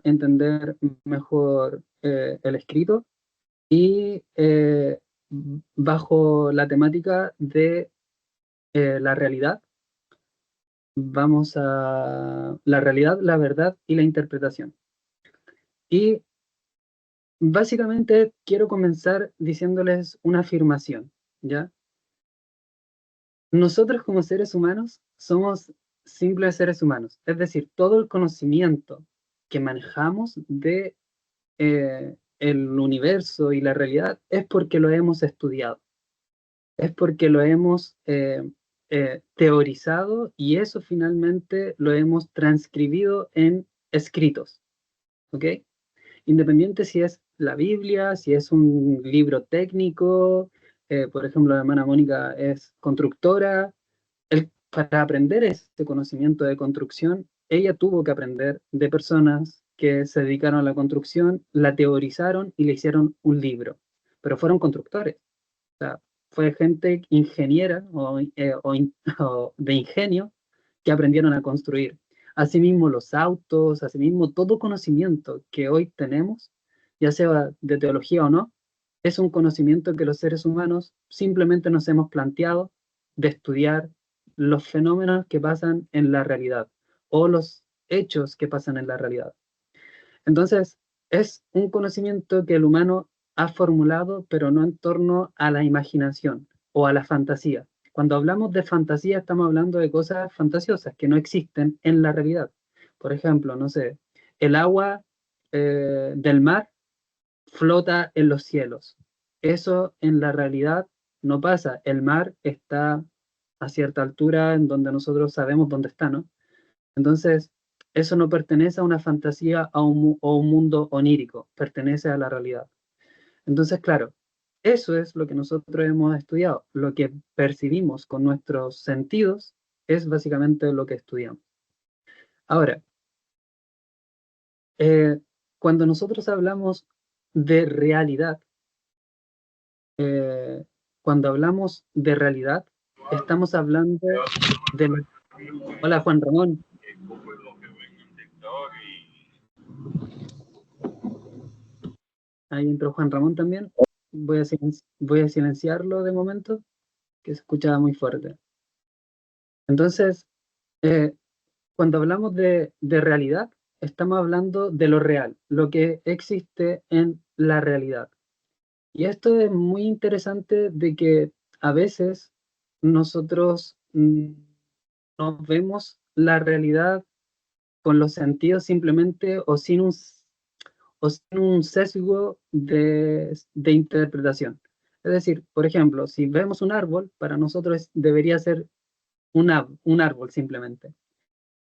entender mejor el escrito y bajo la temática de la realidad, vamos a la realidad, la verdad y la interpretación. Y básicamente quiero comenzar diciéndoles una afirmación, ¿ya? Nosotros como seres humanos somos simples seres humanos, es decir, todo el conocimiento que manejamos de el universo y la realidad es porque lo hemos estudiado, es porque lo hemos teorizado y eso finalmente lo hemos transcribido en escritos, ¿ok? Independiente si es la Biblia, si es un libro técnico, por ejemplo, la hermana Mónica es constructora, para aprender este conocimiento de construcción, ella tuvo que aprender de personas que se dedicaron a la construcción, la teorizaron y le hicieron un libro, pero fueron constructores. O sea, fue gente ingeniera o de ingenio que aprendieron a construir. Asimismo los autos, asimismo todo conocimiento que hoy tenemos, ya sea de teología o no, es un conocimiento que los seres humanos simplemente nos hemos planteado de estudiar los fenómenos que pasan en la realidad o los hechos que pasan en la realidad. Entonces, es un conocimiento que el humano ha formulado, pero no en torno a la imaginación o a la fantasía. Cuando hablamos de fantasía, estamos hablando de cosas fantasiosas que no existen en la realidad. Por ejemplo, no sé, el agua del mar flota en los cielos. Eso en la realidad no pasa. El mar está a cierta altura en donde nosotros sabemos dónde está, ¿no? Entonces, eso no pertenece a una fantasía o un mundo onírico, pertenece a la realidad. Entonces, claro, eso es lo que nosotros hemos estudiado. Lo que percibimos con nuestros sentidos es básicamente lo que estudiamos. Ahora, eh, cuando nosotros hablamos de realidad, eh, cuando hablamos de realidad, estamos hablando de... Hola, Juan Ramón. Ahí entró Juan Ramón también. Voy a silenciarlo de momento, que se escuchaba muy fuerte. Entonces, eh, cuando hablamos de realidad, estamos hablando de lo real, lo que existe en la realidad. Y esto es muy interesante de que a veces nosotros no vemos la realidad con los sentidos simplemente o sin un sesgo de interpretación. Es decir, por ejemplo, si vemos un árbol, para nosotros debería ser un árbol simplemente,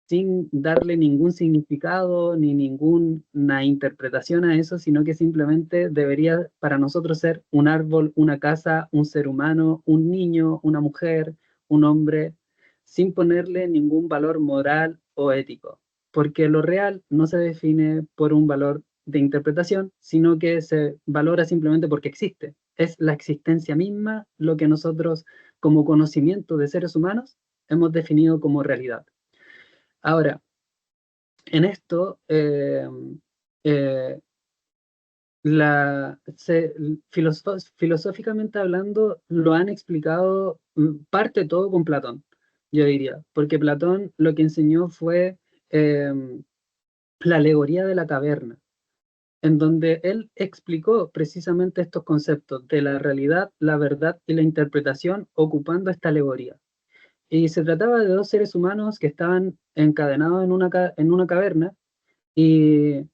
sin darle ningún significado ni ninguna interpretación a eso, sino que simplemente debería para nosotros ser un árbol, una casa, un ser humano, un niño, una mujer, un hombre, sin ponerle ningún valor moral o ético, porque lo real no se define por un valor de interpretación, sino que se valora simplemente porque existe. Es la existencia misma lo que nosotros, como conocimiento de seres humanos, hemos definido como realidad. Ahora, en esto, eh, filosóficamente hablando, lo han explicado parte todo con Platón, yo diría, porque Platón lo que enseñó fue eh, la alegoría de la caverna, en donde él explicó precisamente estos conceptos de la realidad, la verdad y la interpretación ocupando esta alegoría. Y se trataba de dos seres humanos que estaban encadenados en una caverna y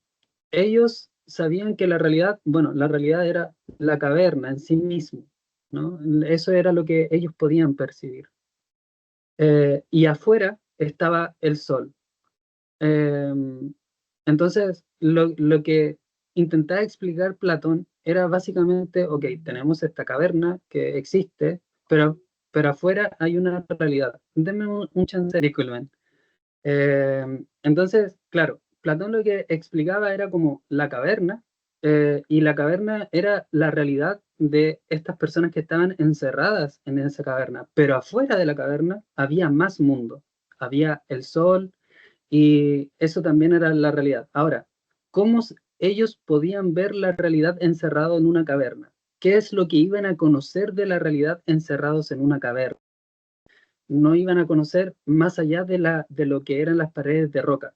ellos sabían que la realidad, bueno, la realidad era la caverna en sí mismo, ¿no? Eso era lo que ellos podían percibir. Y afuera estaba el sol. Eh, entonces, lo que intentaba explicar Platón era básicamente, ok, tenemos esta caverna que existe, pero afuera hay una realidad. Denme un chance, disculpen. Entonces, claro, Platón lo que explicaba era como la caverna, y la caverna era la realidad de estas personas que estaban encerradas en esa caverna, pero afuera de la caverna había más mundo, había el sol y eso también era la realidad. Ahora, cómo ellos podían ver la realidad encerrado en una caverna. ¿Qué es lo que iban a conocer de la realidad encerrados en una caverna? No iban a conocer más allá de lo que eran las paredes de roca.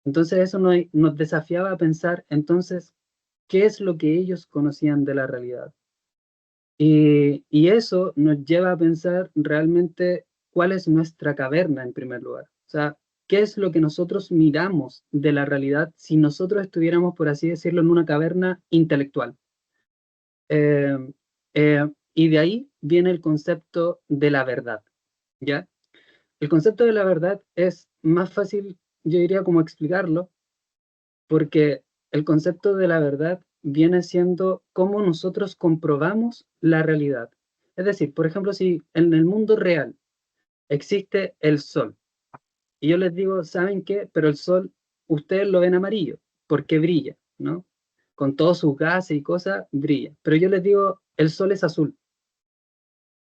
Entonces eso nos desafiaba a pensar, entonces, ¿qué es lo que ellos conocían de la realidad? Y eso nos lleva a pensar realmente cuál es nuestra caverna en primer lugar. O sea, ¿qué es lo que nosotros miramos de la realidad si nosotros estuviéramos, por así decirlo, en una caverna intelectual? Eh, y de ahí viene el concepto de la verdad, ¿ya? El concepto de la verdad es más fácil, yo diría, como explicarlo, porque el concepto de la verdad viene siendo cómo nosotros comprobamos la realidad. Es decir, por ejemplo, si en el mundo real existe el sol, y yo les digo, ¿saben qué? Pero el sol, ustedes lo ven amarillo, porque brilla, ¿no? Con todos sus gases y cosas, brilla. Pero yo les digo, el sol es azul.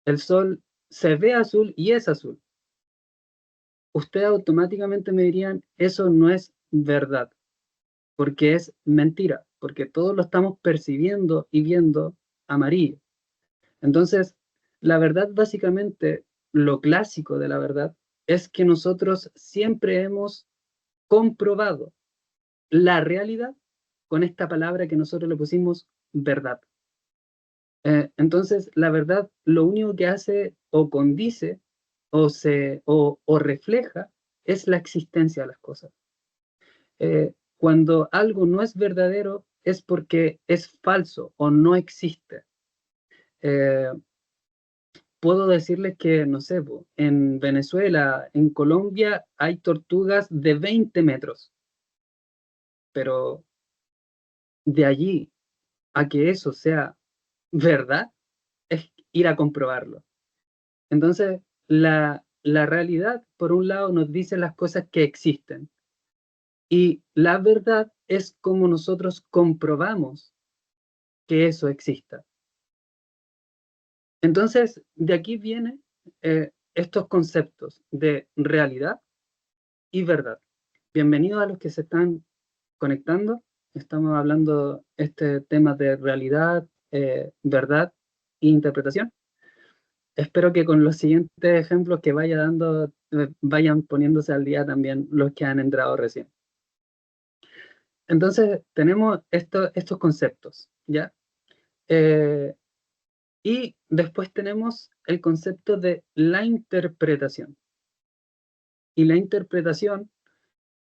El sol se ve azul y es azul. Ustedes automáticamente me dirían, eso no es verdad, porque es mentira, porque todos lo estamos percibiendo y viendo amarillo. Entonces, la verdad básicamente, lo clásico de la verdad, es que nosotros siempre hemos comprobado la realidad con esta palabra que nosotros le pusimos verdad. Entonces, la verdad lo único que hace o condice o refleja es la existencia de las cosas. Cuando algo no es verdadero es porque es falso o no existe. Eh, Puedo decirles que, no sé, en Venezuela, en Colombia, hay tortugas de 20 metros, pero de allí a que eso sea verdad es ir a comprobarlo. Entonces, la realidad, por un lado, nos dice las cosas que existen y la verdad es como nosotros comprobamos que eso exista. Entonces, de aquí vienen estos conceptos de realidad y verdad. Bienvenidos a los que se están conectando. Estamos hablando este tema de realidad, verdad e interpretación. Espero que con los siguientes ejemplos que vaya dando, vayan poniéndose al día también los que han entrado recién. Entonces, tenemos estos conceptos, ¿ya? Eh, y después tenemos el concepto de la interpretación. Y la interpretación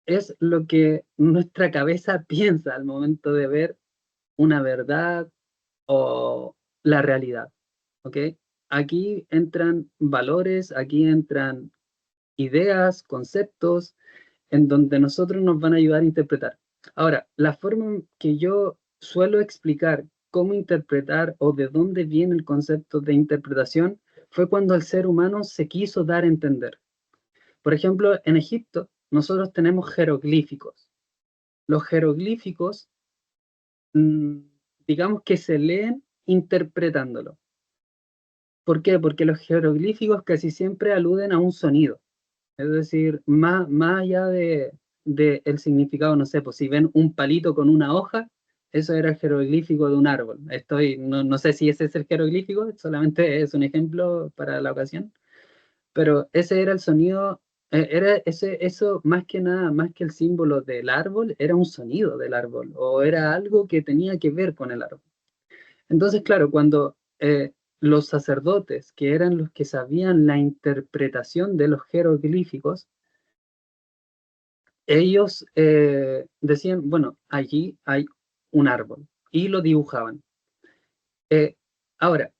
es lo que nuestra cabeza piensa al momento de ver una verdad o la realidad, ¿ok? Aquí entran valores, aquí entran ideas, conceptos, en donde nosotros nos van a ayudar a interpretar. Ahora, la forma en que yo suelo explicar cómo interpretar o de dónde viene el concepto de interpretación fue cuando el ser humano se quiso dar a entender. Por ejemplo, en Egipto nosotros tenemos jeroglíficos. Los jeroglíficos, mm, digamos que se leen interpretándolo. ¿Por qué? Porque los jeroglíficos casi siempre aluden a un sonido. Es decir, más allá de el significado, no sé, pues si ven un palito con una hoja, eso era el jeroglífico de un árbol. No sé si ese es el jeroglífico, solamente es un ejemplo para la ocasión, pero ese era el sonido, eso más que nada, más que el símbolo del árbol, era un sonido del árbol, o era algo que tenía que ver con el árbol. Entonces, claro, cuando los sacerdotes, que eran los que sabían la interpretación de los jeroglíficos, ellos decían, bueno, allí hay un árbol, y lo dibujaban. Eh, Ahora,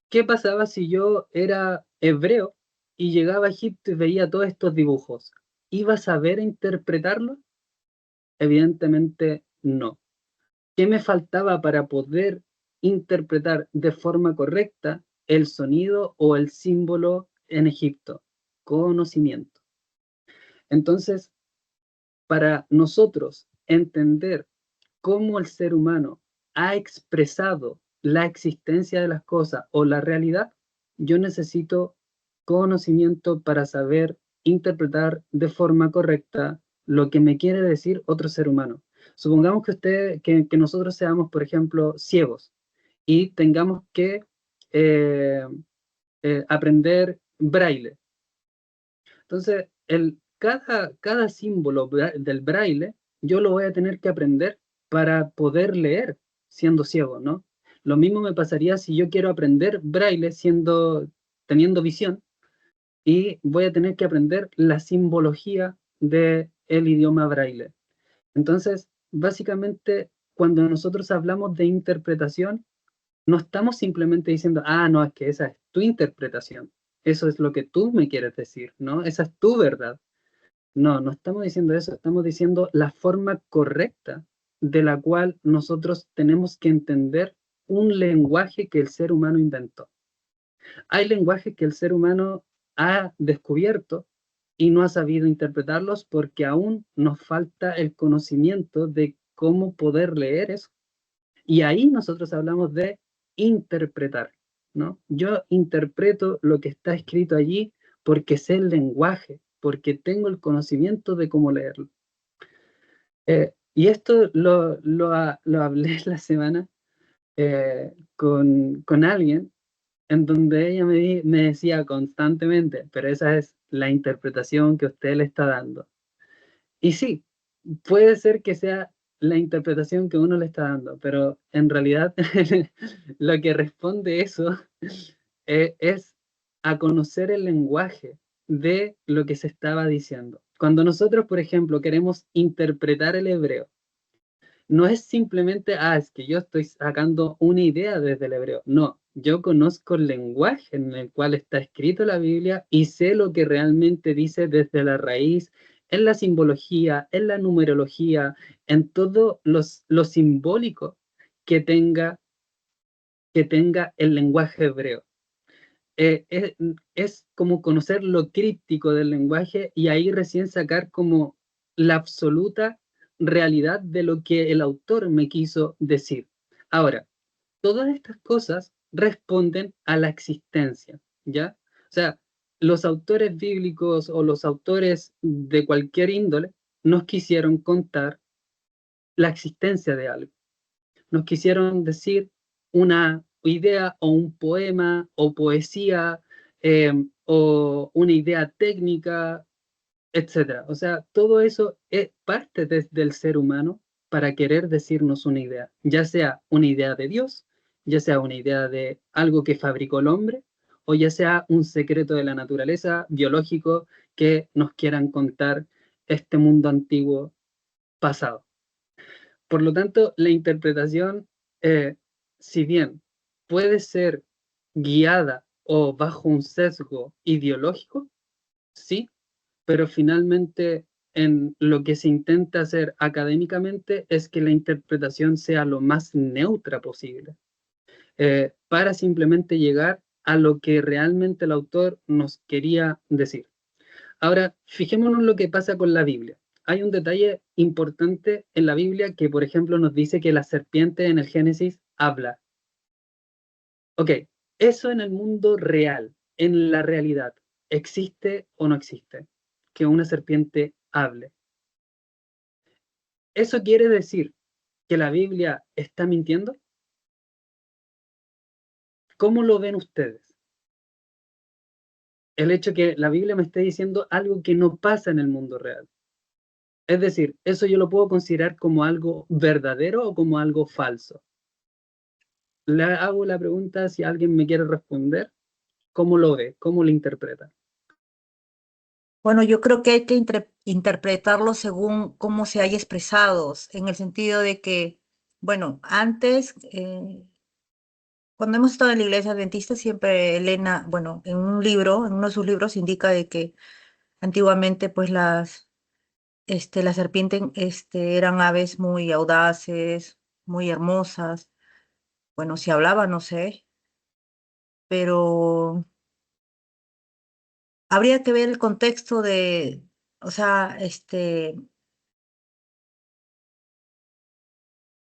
¿qué pasaba si yo era hebreo y llegaba a Egipto y veía todos estos dibujos? ¿Iba a saber interpretarlo? Evidentemente no. ¿Qué me faltaba para poder interpretar de forma correcta el sonido o el símbolo en Egipto? Conocimiento. Entonces, para nosotros entender cómo el ser humano ha expresado la existencia de las cosas o la realidad, yo necesito conocimiento para saber interpretar de forma correcta lo que me quiere decir otro ser humano. Supongamos que nosotros seamos, por ejemplo, ciegos y tengamos que eh, aprender braille. Entonces, cada símbolo del braille, yo lo voy a tener que aprender para poder leer siendo ciego, ¿no? Lo mismo me pasaría si yo quiero aprender braille teniendo visión, y voy a tener que aprender la simbología del idioma braille. Entonces, básicamente, cuando nosotros hablamos de interpretación, no estamos simplemente diciendo, ah, no, es que esa es tu interpretación, eso es lo que tú me quieres decir, ¿no? Esa es tu verdad. No, no estamos diciendo eso, estamos diciendo la forma correcta de la cual nosotros tenemos que entender un lenguaje que el ser humano inventó. Hay lenguajes que el ser humano ha descubierto y no ha sabido interpretarlos porque aún nos falta el conocimiento de cómo poder leer eso. Y ahí nosotros hablamos de interpretar, ¿no? Yo interpreto lo que está escrito allí porque sé el lenguaje, porque tengo el conocimiento de cómo leerlo. Y esto lo hablé la semana con alguien en donde ella me decía constantemente, pero esa es la interpretación que usted le está dando. Y sí, puede ser que sea la interpretación que uno le está dando, pero en realidad lo que responde eso es a conocer el lenguaje de lo que se estaba diciendo. Cuando nosotros, por ejemplo, queremos interpretar el hebreo, no es simplemente, ah, es que yo estoy sacando una idea desde el hebreo. No, yo conozco el lenguaje en el cual está escrito la Biblia y sé lo que realmente dice desde la raíz, en la simbología, en la numerología, en todo lo simbólico que tenga, que tenga el lenguaje hebreo. Eh, es, es como conocer lo críptico del lenguaje y ahí recién sacar como la absoluta realidad de lo que el autor me quiso decir. Ahora, todas estas cosas responden a la existencia, ¿ya? O sea, los autores bíblicos o los autores de cualquier índole nos quisieron contar la existencia de algo, nos quisieron decir una idea o un poema o poesía o una idea técnica, etcétera. O sea, todo eso es parte desde el ser humano para querer decirnos una idea, ya sea una idea de Dios, ya sea una idea de algo que fabricó el hombre, o ya sea un secreto de la naturaleza biológico que nos quieran contar este mundo antiguo pasado. Por lo tanto, la interpretación, eh, si bien puede ser guiada o bajo un sesgo ideológico, sí, pero finalmente en lo que se intenta hacer académicamente es que la interpretación sea lo más neutra posible, para simplemente llegar a lo que realmente el autor nos quería decir. Ahora, fijémonos lo que pasa con la Biblia. Hay un detalle importante en la Biblia que, por ejemplo, nos dice que la serpiente en el Génesis habla. Ok, eso en el mundo real, en la realidad, ¿existe o no existe? Que una serpiente hable. ¿Eso quiere decir que la Biblia está mintiendo? ¿Cómo lo ven ustedes? El hecho que la Biblia me esté diciendo algo que no pasa en el mundo real. Es decir, ¿eso yo lo puedo considerar como algo verdadero o como algo falso? Le hago la pregunta si alguien me quiere responder, ¿cómo lo ve? ¿Cómo lo interpreta? Bueno, yo creo que hay que interpretarlo según cómo se haya expresado, en el sentido de que, bueno, antes, cuando hemos estado en la iglesia adventista, siempre Elena, bueno, en un libro, en uno de sus libros, indica de que antiguamente, pues las serpientes, eran aves muy audaces, muy hermosas. Bueno, si hablaba, no sé, pero habría que ver el contexto de, o sea,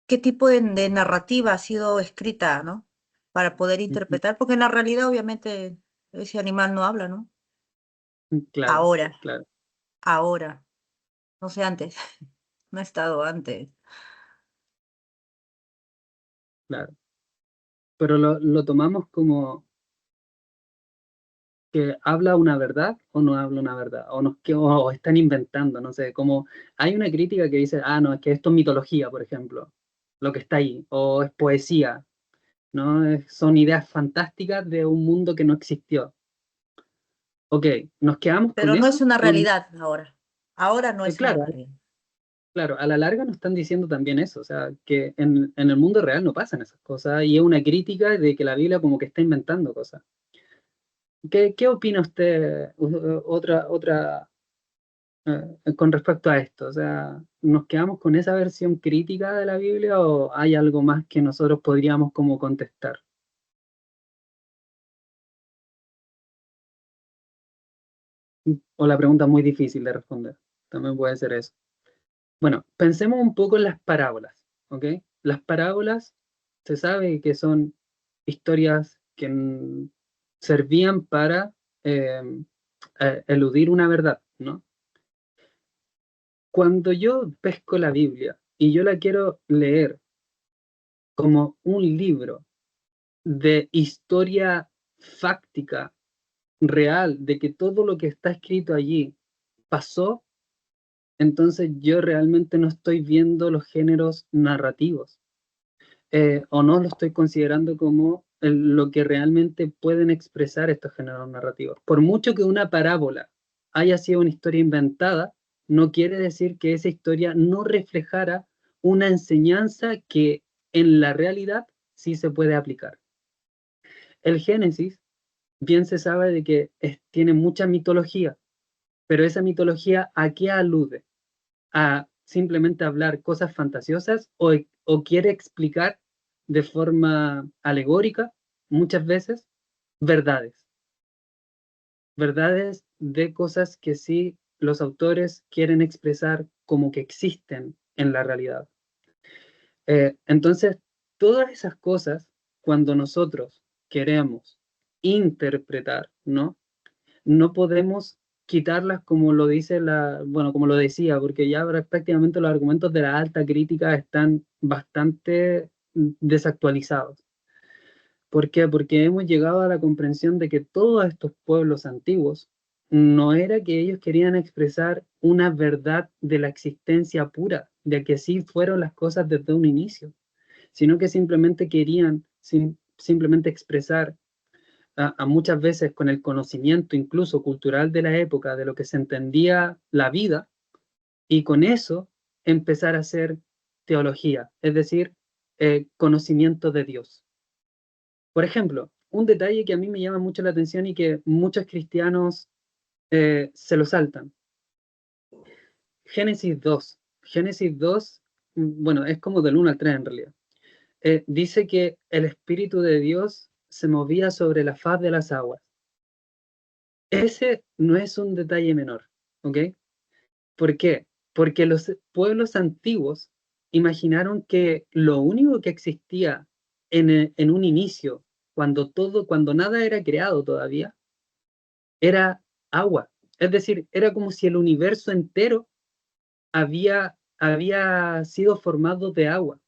qué tipo de narrativa ha sido escrita, ¿no? Para poder Ujú. interpretar, porque en la realidad, obviamente, ese animal no habla, ¿no? Claro, Ahora, claro. ahora, no sé antes. no ha estado antes. Claro. Pero lo tomamos como que habla una verdad o no habla una verdad, o están inventando, no sé, como hay una crítica que dice, ah, no, es que esto es mitología, por ejemplo, lo que está ahí, o es poesía, ¿no? Son ideas fantásticas de un mundo que no existió. Ok, ¿nos quedamos con Pero no es eso? una realidad ahora. Ahora no es una Claro, realidad. claro, a la larga nos están diciendo también eso, o sea, que en el mundo real no pasan esas cosas, y es una crítica de que la Biblia como que está inventando cosas. ¿Qué opina usted, con respecto a esto? O sea, ¿nos quedamos con esa versión crítica de la Biblia o hay algo más que nosotros podríamos como contestar? O la pregunta es muy difícil de responder. También puede ser eso. Bueno, pensemos un poco en las parábolas, ¿ok? Las parábolas se sabe que son historias que servían para eh, eludir una verdad, ¿no? Cuando yo pesco la Biblia y yo la quiero leer como un libro de historia fáctica, real, de que todo lo que está escrito allí pasó, entonces yo realmente no estoy viendo los géneros narrativos, o no lo estoy considerando como lo que realmente pueden expresar estos géneros narrativos. Por mucho que una parábola haya sido una historia inventada, no quiere decir que esa historia no reflejara una enseñanza que en la realidad sí se puede aplicar. El Génesis bien se sabe de que tiene mucha mitología, pero esa mitología, ¿a qué alude? ¿A simplemente hablar cosas fantasiosas o quiere explicar de forma alegórica muchas veces verdades? Verdades de cosas que sí los autores quieren expresar como que existen en la realidad. Entonces, todas esas cosas, cuando nosotros queremos interpretar, ¿no? No podemos quitarlas como lo dice bueno, como lo decía, porque ya prácticamente los argumentos de la alta crítica están bastante desactualizados. ¿Por qué? Porque hemos llegado a la comprensión de que todos estos pueblos antiguos no era que ellos querían expresar una verdad de la existencia pura, de que sí fueron las cosas desde un inicio, sino que simplemente querían simplemente expresar a muchas veces con el conocimiento incluso cultural de la época, de lo que se entendía la vida, y con eso empezar a hacer teología, es decir, conocimiento de Dios. Por ejemplo, un detalle que a mí me llama mucho la atención y que muchos cristianos se lo saltan. Génesis 2. Génesis 2, bueno, es como del 1 al 3 en realidad. Dice que el Espíritu de Dios se movía sobre la faz de las aguas. Ese no es un detalle menor, ¿ok? ¿Por qué? Porque los pueblos antiguos imaginaron que lo único que existía en un inicio, cuando nada era creado todavía, era agua. Es decir, era como si el universo entero había sido formado de agua.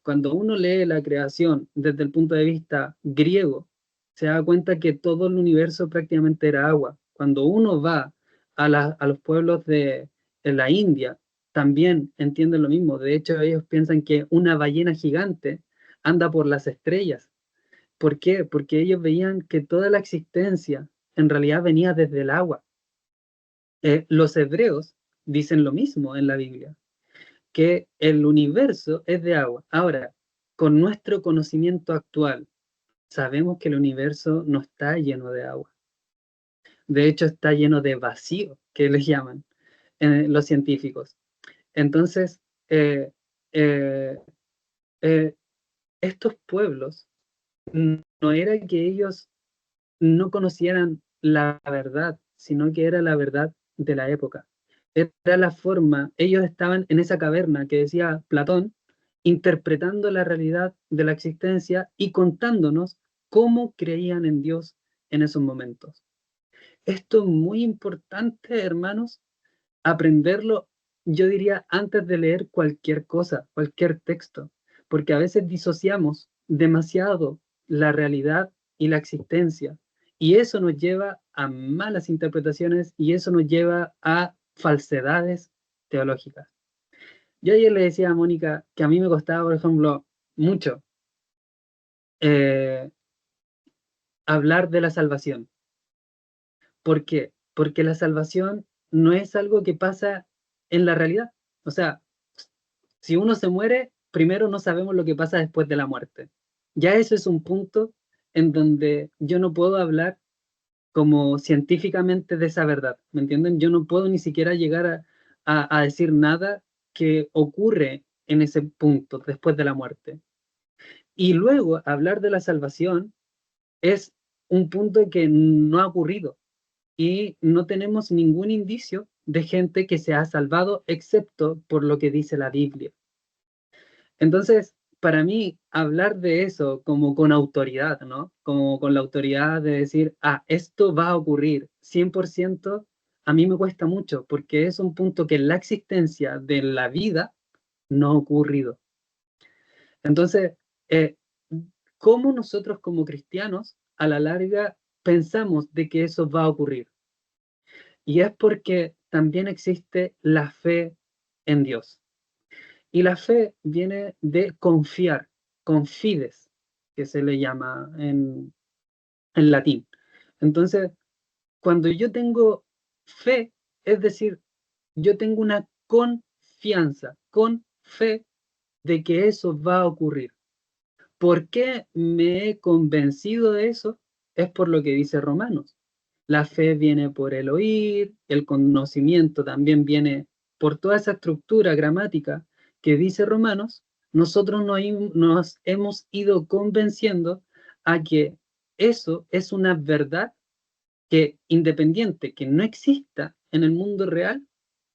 Cuando uno lee la creación desde el punto de vista griego, se da cuenta que todo el universo prácticamente era agua. Cuando uno va a los pueblos de la India, también entienden lo mismo. De hecho, ellos piensan que una ballena gigante anda por las estrellas. ¿Por qué? Porque ellos veían que toda la existencia en realidad venía desde el agua. Los hebreos dicen lo mismo en la Biblia, que el universo es de agua. Ahora, con nuestro conocimiento actual, sabemos que el universo no está lleno de agua. De hecho, está lleno de vacío, que les llaman los científicos. Entonces, eh, eh, eh, estos pueblos, no era que ellos no conocieran la verdad, sino que era la verdad de la época. Era la forma, ellos estaban en esa caverna que decía Platón, interpretando la realidad de la existencia y contándonos cómo creían en Dios en esos momentos. Esto es muy importante, hermanos, aprenderlo yo diría antes de leer cualquier cosa, cualquier texto, porque a veces disociamos demasiado la realidad y la existencia, y eso nos lleva a malas interpretaciones y eso nos lleva a falsedades teológicas. Yo ayer le decía a Mónica que a mí me costaba, por ejemplo, mucho eh, hablar de la salvación. ¿Por qué? Porque la salvación no es algo que pasa en la realidad. O sea, si uno se muere, primero no sabemos lo que pasa después de la muerte. Ya eso es un punto en donde yo no puedo hablar como científicamente de esa verdad, ¿me entienden? Yo no puedo ni siquiera llegar a decir nada que ocurre en ese punto después de la muerte. Y luego hablar de la salvación es un punto que no ha ocurrido y no tenemos ningún indicio de gente que se ha salvado excepto por lo que dice la Biblia. Entonces, para mí, hablar de eso como con autoridad, ¿no? Como con la autoridad de decir, ah, esto va a ocurrir 100%, a mí me cuesta mucho, porque es un punto que en la existencia de la vida no ha ocurrido. Entonces, eh, ¿cómo nosotros como cristianos, a la larga, pensamos de que eso va a ocurrir? Y es porque también existe la fe en Dios. Y la fe viene de confiar, confides, que se le llama en latín. Entonces, cuando yo tengo fe, es decir, yo tengo una confianza, con fe de que eso va a ocurrir. ¿Por qué me he convencido de eso? Es por lo que dice Romanos. La fe viene por el oír, el conocimiento también viene por toda esa estructura gramática que dice Romanos. Nosotros nos hemos ido convenciendo a que eso es una verdad que, independiente, que no exista en el mundo real,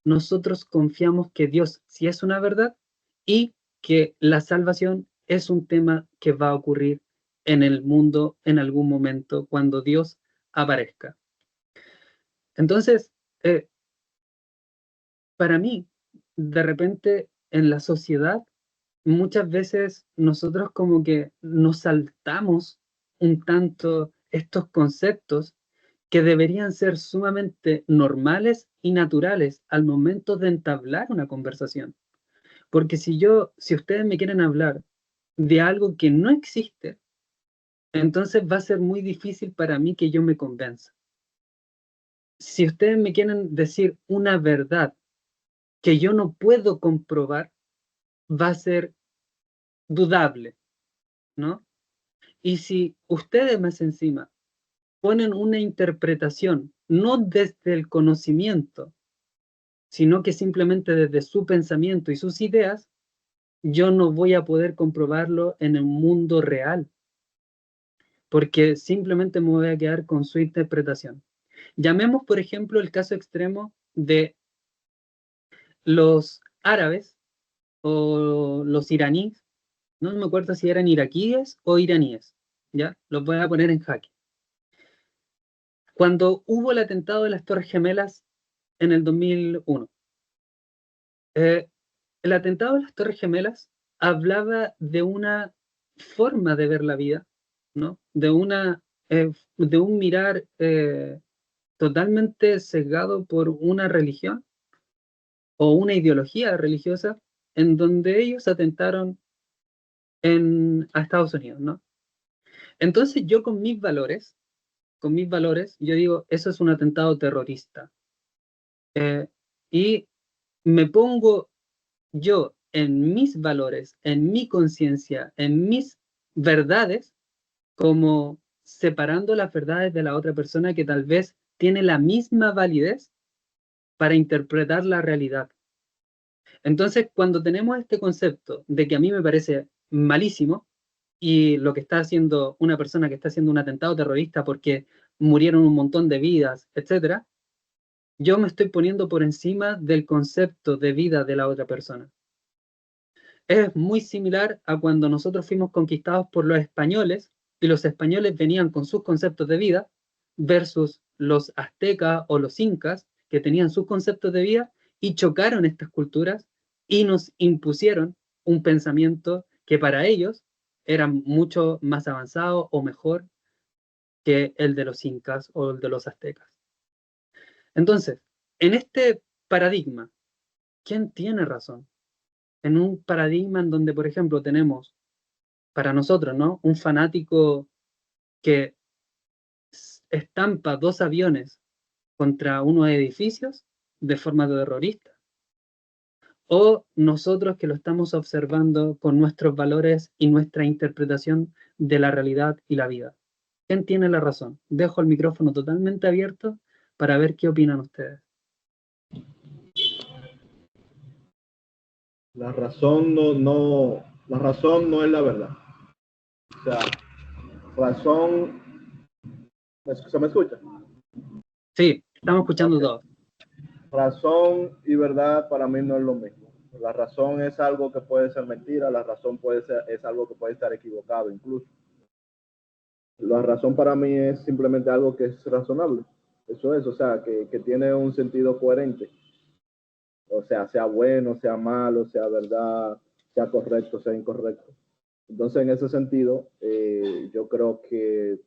nosotros confiamos que Dios sí es una verdad y que la salvación es un tema que va a ocurrir en el mundo en algún momento cuando Dios aparezca. Entonces, para mí, de repente en la sociedad, muchas veces nosotros como que nos saltamos un tanto estos conceptos que deberían ser sumamente normales y naturales al momento de entablar una conversación. Porque si ustedes me quieren hablar de algo que no existe, entonces va a ser muy difícil para mí que yo me convenza. Si ustedes me quieren decir una verdad que yo no puedo comprobar, va a ser dudable, ¿no? Y si ustedes más encima ponen una interpretación, no desde el conocimiento, sino que simplemente desde su pensamiento y sus ideas, yo no voy a poder comprobarlo en el mundo real, porque simplemente me voy a quedar con su interpretación. Llamemos, por ejemplo, el caso extremo de los árabes o los iraníes, no me acuerdo si eran iraquíes o iraníes, ¿ya? Los voy a poner en jaque. Cuando hubo el atentado de las Torres Gemelas en el 2001, eh, el atentado de las Torres Gemelas hablaba de una forma de ver la vida, ¿no? De un mirar totalmente sesgado por una religión o una ideología religiosa en donde ellos atentaron a Estados Unidos, ¿no? Entonces yo con mis valores, yo digo, eso es un atentado terrorista. Y me pongo yo en mis valores, en mi conciencia, en mis verdades, como separando las verdades de la otra persona que tal vez tiene la misma validez para interpretar la realidad. Entonces, cuando tenemos este concepto de que a mí me parece malísimo y lo que está haciendo una persona que está haciendo un atentado terrorista porque murieron un montón de vidas, etcétera, yo me estoy poniendo por encima del concepto de vida de la otra persona. Es muy similar a cuando nosotros fuimos conquistados por los españoles y los españoles venían con sus conceptos de vida versus los aztecas o los incas que tenían sus conceptos de vida y chocaron estas culturas y nos impusieron un pensamiento que para ellos era mucho más avanzado o mejor que el de los incas o el de los aztecas. Entonces, en este paradigma, ¿quién tiene razón? En un paradigma en donde, por ejemplo, tenemos para nosotros, ¿no? Un fanático que estampa 2 aviones contra unos edificios de forma terrorista, o nosotros que lo estamos observando con nuestros valores y nuestra interpretación de la realidad y la vida. ¿Quién tiene la razón? Dejo el micrófono totalmente abierto para ver qué opinan ustedes. La razón la razón no es la verdad. O sea, razón, ¿se me escucha? Sí, estamos escuchando Okay. todo. Razón y verdad para mí no es lo mismo. La razón es algo que puede ser mentira, la razón es algo que puede estar equivocado incluso. La razón para mí es simplemente algo que es razonable. Eso es, o sea, que tiene un sentido coherente. O sea bueno, sea malo, sea verdad, sea correcto, sea incorrecto. Entonces, en ese sentido, yo creo que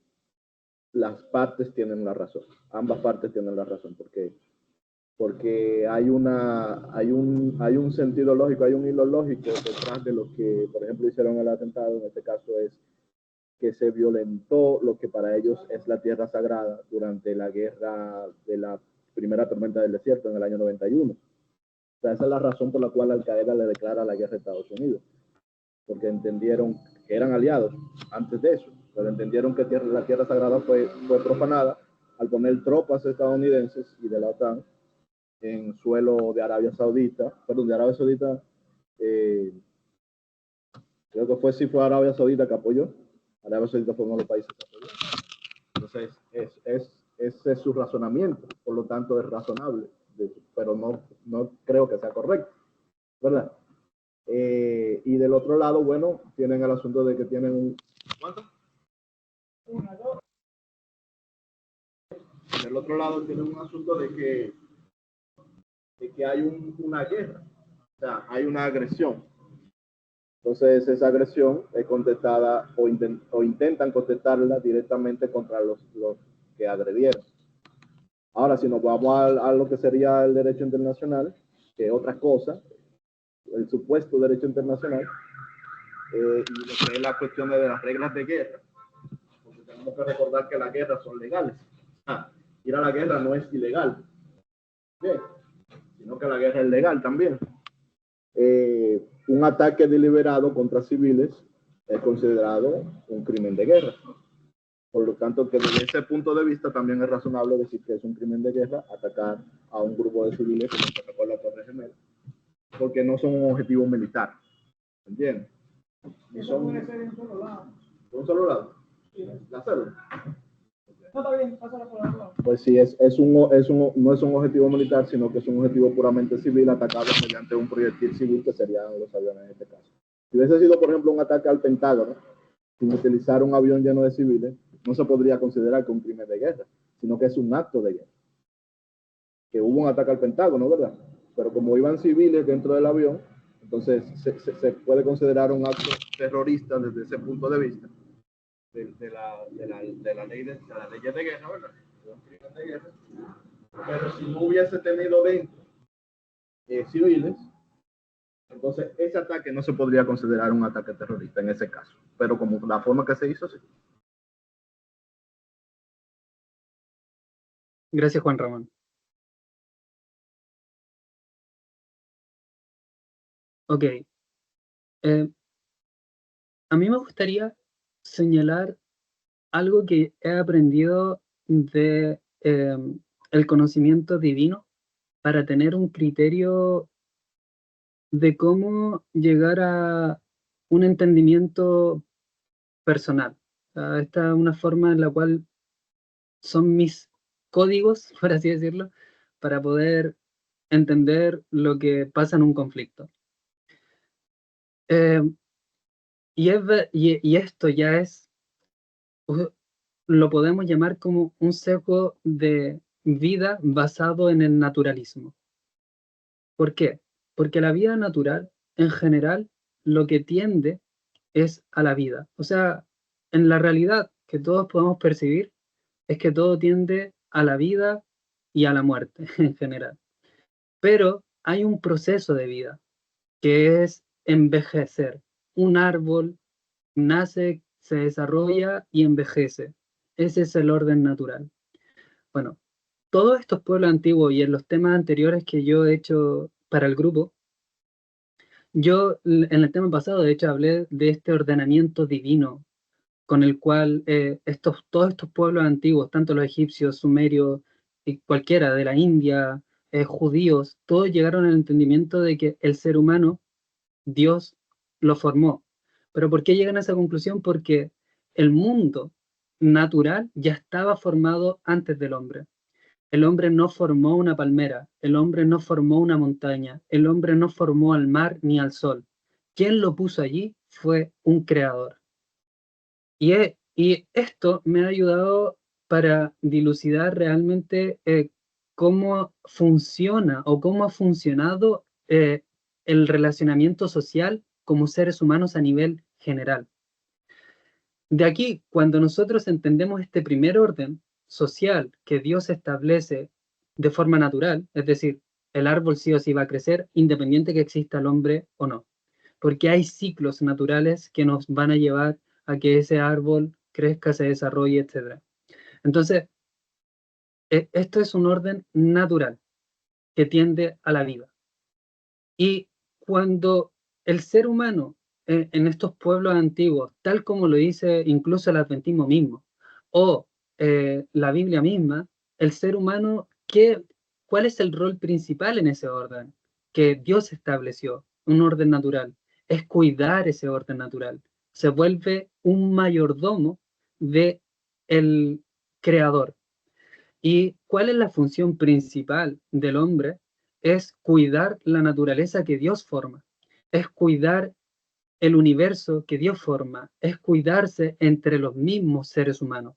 las partes tienen la razón. Ambas partes tienen la razón, porque hay un sentido lógico, hay un hilo lógico detrás de lo que, por ejemplo, hicieron el atentado. En este caso es que se violentó lo que para ellos es la tierra sagrada durante la guerra de la primera tormenta del desierto en el año 91. O sea, esa es la razón por la cual Al Qaeda le declara la guerra a Estados Unidos, porque entendieron que eran aliados antes de eso, pero entendieron que la tierra sagrada fue profanada al poner tropas estadounidenses y de la OTAN en suelo de Arabia Saudita, eh, creo que fue Arabia Saudita que apoyó. Arabia Saudita fue uno de los países que apoyó. Entonces, ese es su razonamiento, por lo tanto es razonable, pero no creo que sea correcto, ¿verdad? Y del otro lado, bueno, tienen el asunto de que tienen un... ¿Cuánto? Una, dos. Del otro lado tienen un asunto de que hay una guerra, o sea, hay una agresión. Entonces, esa agresión es contestada o intentan contestarla directamente contra los que agredieron. Ahora, si nos vamos a lo que sería el derecho internacional, que es otra cosa, el supuesto derecho internacional, y lo que es la cuestión de las reglas de guerra, porque tenemos que recordar que las guerras son legales. Ir a la guerra no es ilegal, ¿sí? Sino que la guerra es legal también. Un ataque deliberado contra civiles es considerado un crimen de guerra. Por lo tanto, que desde ese punto de vista también es razonable decir que es un crimen de guerra atacar a un grupo de civiles como se atacó la Torre Gemela, porque no son un objetivo militar. ¿Entiendes? Ni son puede ser de un solo lado. ¿De un solo lado? Sí. ¿La célula? No, está bien, pásala por el lado. Pues sí, no es un objetivo militar, sino que es un objetivo puramente civil atacado mediante un proyectil civil, que serían los aviones en este caso. Si hubiese sido, por ejemplo, un ataque al Pentágono, sin utilizar un avión lleno de civiles, no se podría considerar que un crimen de guerra, sino que es un acto de guerra. Que hubo un ataque al Pentágono, ¿verdad? Pero como iban civiles dentro del avión, entonces se puede considerar un acto terrorista desde ese punto de vista de la ley de las leyes de guerra, ¿verdad? Un crimen de guerra. Pero si no hubiese tenido dentro civiles, entonces ese ataque no se podría considerar un ataque terrorista en ese caso. Pero como la forma que se hizo, sí. Gracias, Juan Ramón. Ok. A mí me gustaría señalar algo que he aprendido de el conocimiento divino para tener un criterio de cómo llegar a un entendimiento personal. Esta es una forma en la cual son mis códigos, por así decirlo, para poder entender lo que pasa en un conflicto. Eh, y esto ya es, lo podemos llamar como un sesgo de vida basado en el naturalismo. ¿Por qué? Porque la vida natural, en general, lo que tiende es a la vida. O sea, en la realidad que todos podemos percibir es que todo tiende a la vida y a la muerte en general. Pero hay un proceso de vida que es envejecer. Un árbol nace, se desarrolla y envejece. Ese es el orden natural. Bueno, todos estos pueblos antiguos y en los temas anteriores que yo he hecho para el grupo, yo en el tema pasado de hecho hablé de este ordenamiento divino con el cual todos estos pueblos antiguos, tanto los egipcios, sumerios y cualquiera de la India, judíos, todos llegaron al entendimiento de que el ser humano, Dios lo formó. ¿Pero por qué llegan a esa conclusión? Porque el mundo natural ya estaba formado antes del hombre. El hombre no formó una palmera, el hombre no formó una montaña, el hombre no formó al mar ni al sol. Quien lo puso allí fue un creador. Y esto me ha ayudado para dilucidar realmente cómo funciona o cómo ha funcionado el relacionamiento social como seres humanos a nivel general. De aquí, cuando nosotros entendemos este primer orden social que Dios establece de forma natural, es decir, el árbol sí o sí va a crecer independiente que exista el hombre o no, porque hay ciclos naturales que nos van a llevar a que ese árbol crezca, se desarrolle, etc. Entonces, esto es un orden natural que tiende a la vida. Y cuando el ser humano en estos pueblos antiguos, tal como lo dice incluso el adventismo mismo, o la Biblia misma, el ser humano, ¿cuál es el rol principal en ese orden? Que Dios estableció, un orden natural, es cuidar ese orden natural. Se vuelve un mayordomo de el creador. ¿Y cuál es la función principal del hombre? Es cuidar la naturaleza que Dios forma, es cuidar el universo que Dios forma, es cuidarse entre los mismos seres humanos.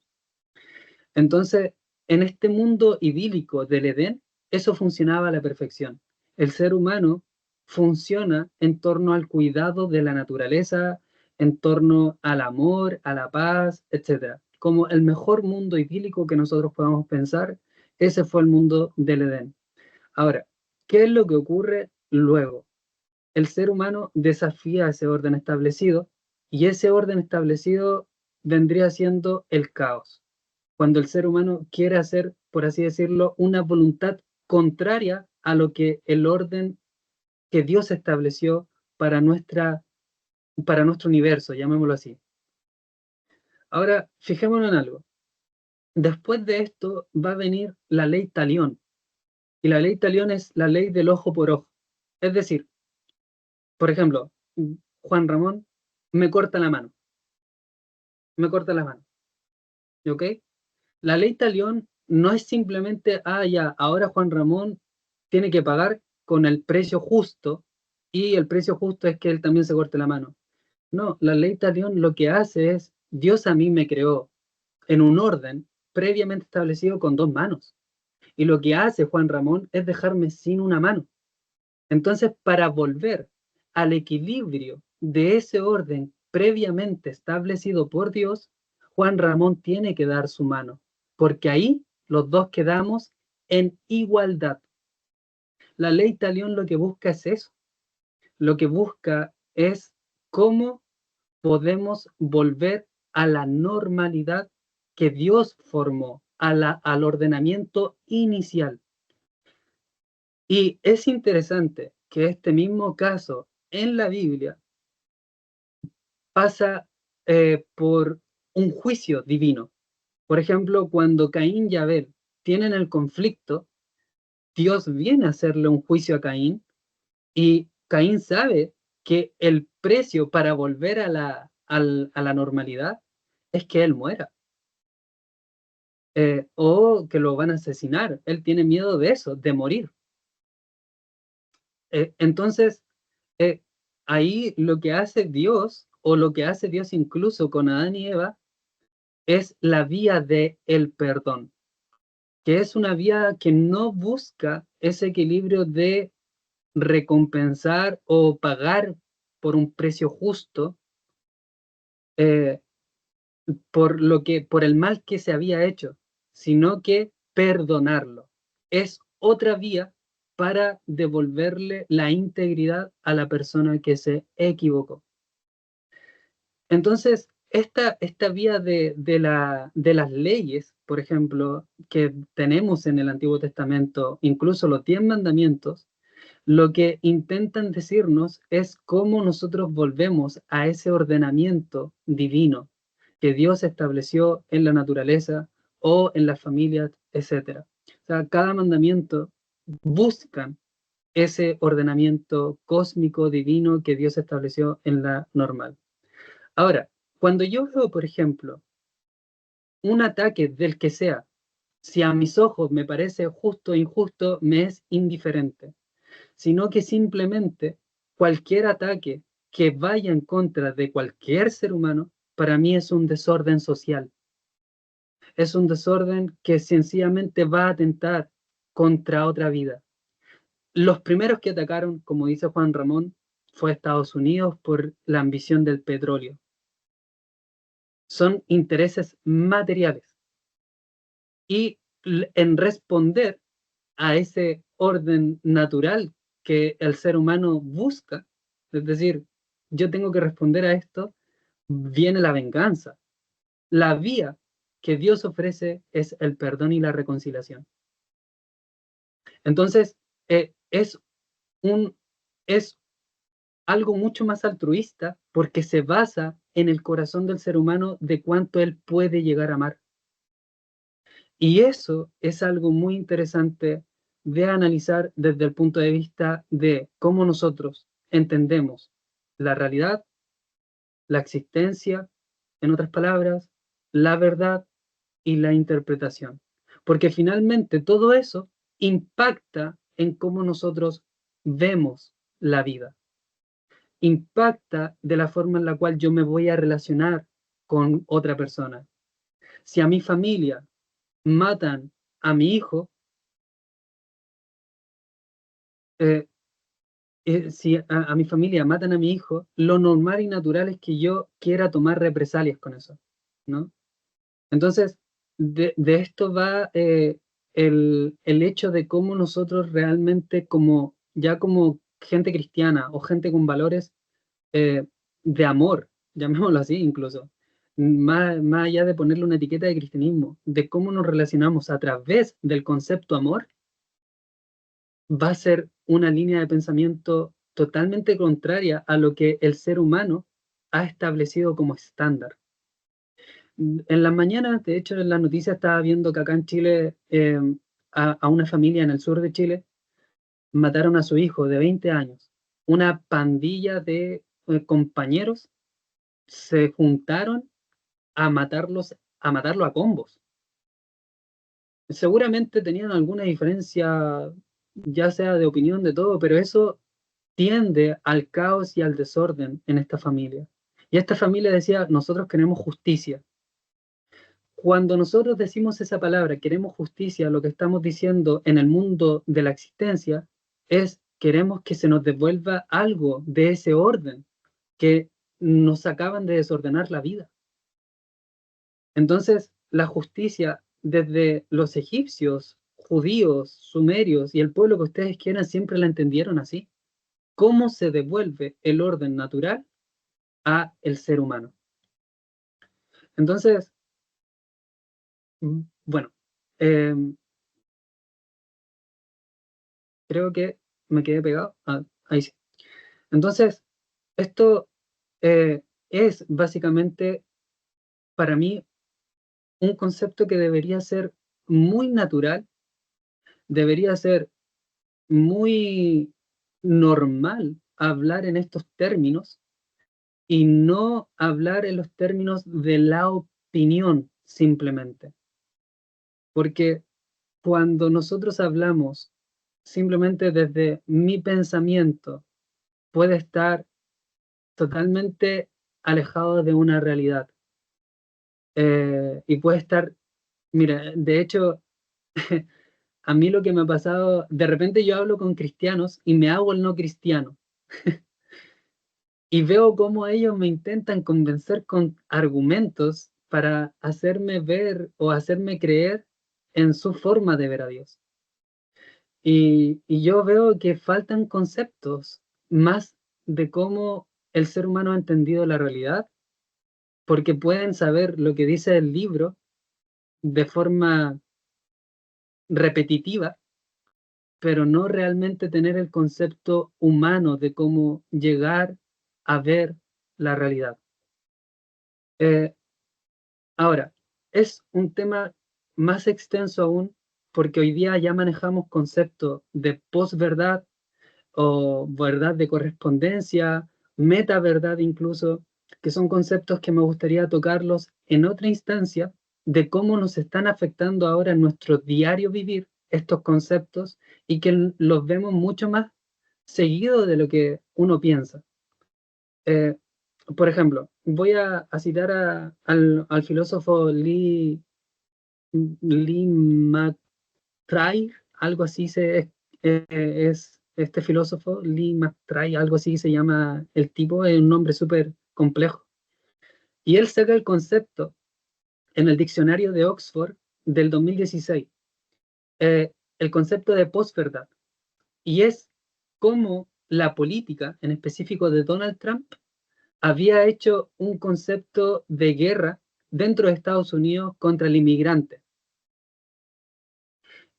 Entonces, en este mundo idílico del Edén, eso funcionaba a la perfección. El ser humano funciona en torno al cuidado de la naturaleza, en torno al amor, a la paz, etc. Como el mejor mundo idílico que nosotros podamos pensar, ese fue el mundo del Edén. Ahora, ¿qué es lo que ocurre luego? El ser humano desafía ese orden establecido y ese orden establecido vendría siendo el caos. Cuando el ser humano quiere hacer, por así decirlo, una voluntad contraria a lo que el orden que Dios estableció para nuestro universo, llamémoslo así. Ahora, fijémonos en algo. Después de esto va a venir la ley Talión. Y la ley Talión es la ley del ojo por ojo. Es decir, por ejemplo, Juan Ramón me corta la mano. Me corta la mano. ¿Ok? La ley Talión no es simplemente, ya, ahora Juan Ramón tiene que pagar con el precio justo y el precio justo es que él también se corte la mano. No, la ley Talión lo que hace es, Dios a mí me creó en un orden previamente establecido con dos manos. Y lo que hace Juan Ramón es dejarme sin una mano. Entonces, para volver al equilibrio de ese orden previamente establecido por Dios, Juan Ramón tiene que dar su mano, porque ahí los dos quedamos en igualdad. La ley Talión lo que busca es eso. Lo que busca es cómo podemos volver a la normalidad que Dios formó, al ordenamiento inicial. Y es interesante que este mismo caso en la Biblia pasa por un juicio divino. Por ejemplo, cuando Caín y Abel tienen el conflicto, Dios viene a hacerle un juicio a Caín y Caín sabe que el precio para volver a la normalidad es que él muera. O que lo van a asesinar. Él tiene miedo de eso, de morir. Entonces, ahí lo que hace Dios, o lo que hace Dios incluso con Adán y Eva, es la vía de el perdón, que es una vía que no busca ese equilibrio de recompensar o pagar por un precio justo por el mal que se había hecho, sino que perdonarlo. Es otra vía para devolverle la integridad a la persona que se equivocó. Entonces, esta vía de las leyes, por ejemplo, que tenemos en el Antiguo Testamento, incluso los 10 mandamientos, lo que intentan decirnos es cómo nosotros volvemos a ese ordenamiento divino que Dios estableció en la naturaleza o en las familias, etc. O sea, cada mandamiento busca ese ordenamiento cósmico divino que Dios estableció en la normal. Ahora, cuando yo veo, por ejemplo, un ataque del que sea, si a mis ojos me parece justo o injusto, me es indiferente, sino que simplemente cualquier ataque que vaya en contra de cualquier ser humano, para mí es un desorden social. Es un desorden que sencillamente va a atentar contra otra vida. Los primeros que atacaron, como dice Juan Ramón, fue Estados Unidos por la ambición del petróleo. Son intereses materiales. Y en responder a ese orden natural que el ser humano busca, es decir, yo tengo que responder a esto, viene la venganza. La vía que Dios ofrece es el perdón y la reconciliación. Entonces, es algo mucho más altruista porque se basa en el corazón del ser humano de cuánto él puede llegar a amar. Y eso es algo muy interesante de analizar desde el punto de vista de cómo nosotros entendemos la realidad, la existencia, en otras palabras, la verdad y la interpretación. Porque finalmente todo eso impacta en cómo nosotros vemos la vida. Impacta de la forma en la cual yo me voy a relacionar con otra persona. Si a mi familia matan a mi hijo, si a mi familia matan a mi hijo, lo normal y natural es que yo quiera tomar represalias con eso, ¿no? Entonces, de esto va el hecho de cómo nosotros realmente, ya como gente cristiana o gente con valores de amor, llamémoslo así incluso, más allá de ponerle una etiqueta de cristianismo, de cómo nos relacionamos a través del concepto amor, va a ser una línea de pensamiento totalmente contraria a lo que el ser humano ha establecido como estándar. En las mañanas, de hecho, en las noticias estaba viendo que acá en Chile, a una familia en el sur de Chile, mataron a su hijo de 20 años. Una pandilla de compañeros se juntaron a matarlo a combos. Seguramente tenían alguna diferencia, ya sea de opinión de todo, pero eso tiende al caos y al desorden en esta familia. Y esta familia decía, nosotros queremos justicia. Cuando nosotros decimos esa palabra, queremos justicia, lo que estamos diciendo en el mundo de la existencia es queremos que se nos devuelva algo de ese orden que nos acaban de desordenar la vida. Entonces, la justicia desde los egipcios, judíos, sumerios y el pueblo que ustedes quieran siempre la entendieron así. ¿Cómo se devuelve el orden natural a el ser humano? Entonces, bueno, creo que me quedé pegado. Ahí sí. Entonces, esto es básicamente para mí un concepto que debería ser muy natural, debería ser muy normal hablar en estos términos y no hablar en los términos de la opinión simplemente. Porque cuando nosotros hablamos simplemente desde mi pensamiento, puede estar totalmente alejado de una realidad. Y puede estar, mira, de hecho, a mí lo que me ha pasado, de repente yo hablo con cristianos y me hago el no cristiano. Y veo cómo ellos me intentan convencer con argumentos para hacerme ver o hacerme creer en su forma de ver a Dios. Y yo veo que faltan conceptos más de cómo el ser humano ha entendido la realidad, porque pueden saber lo que dice el libro de forma repetitiva, pero no realmente tener el concepto humano de cómo llegar a ver la realidad. Ahora, es un tema más extenso aún, porque hoy día ya manejamos conceptos de posverdad o verdad de correspondencia, metaverdad incluso, que son conceptos que me gustaría tocarlos en otra instancia de cómo nos están afectando ahora en nuestro diario vivir estos conceptos y que los vemos mucho más seguido de lo que uno piensa. Eh, por ejemplo, voy a citar al filósofo Lee McTry, algo así es este filósofo, Lee McTry, algo así se llama el tipo, es un nombre súper complejo. Y él saca el concepto en el diccionario de Oxford del 2016, el concepto de posverdad. Y es cómo la política, en específico de Donald Trump, había hecho un concepto de guerra dentro de Estados Unidos contra el inmigrante.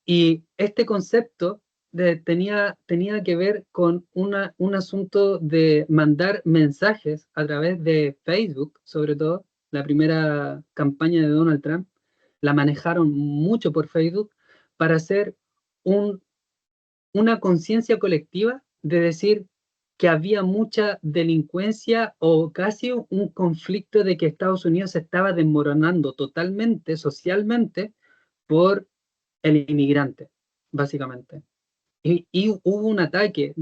Y este concepto tenía que ver con un asunto de mandar mensajes a través de Facebook, sobre todo, la primera campaña de Donald Trump, la manejaron mucho por Facebook para hacer una conciencia colectiva de decir que había mucha delincuencia o casi un conflicto de que Estados Unidos se estaba desmoronando totalmente, socialmente, por el inmigrante, básicamente. Y hubo un ataque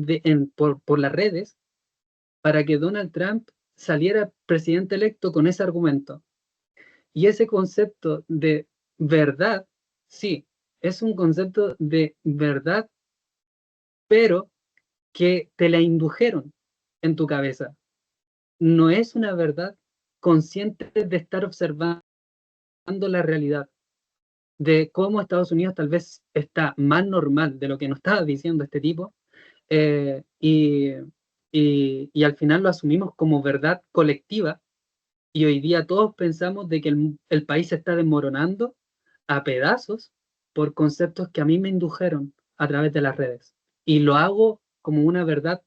por las redes para que Donald Trump saliera presidente electo con ese argumento. Y ese concepto de verdad, sí, es un concepto de verdad, pero que te la indujeron en tu cabeza. No es una verdad consciente de estar observando la realidad, de cómo Estados Unidos tal vez está más normal de lo que nos estaba diciendo este tipo, eh, y, y al final lo asumimos como verdad colectiva, y hoy día todos pensamos de que el país se está desmoronando a pedazos por conceptos que a mí me indujeron a través de las redes, y lo hago como una verdad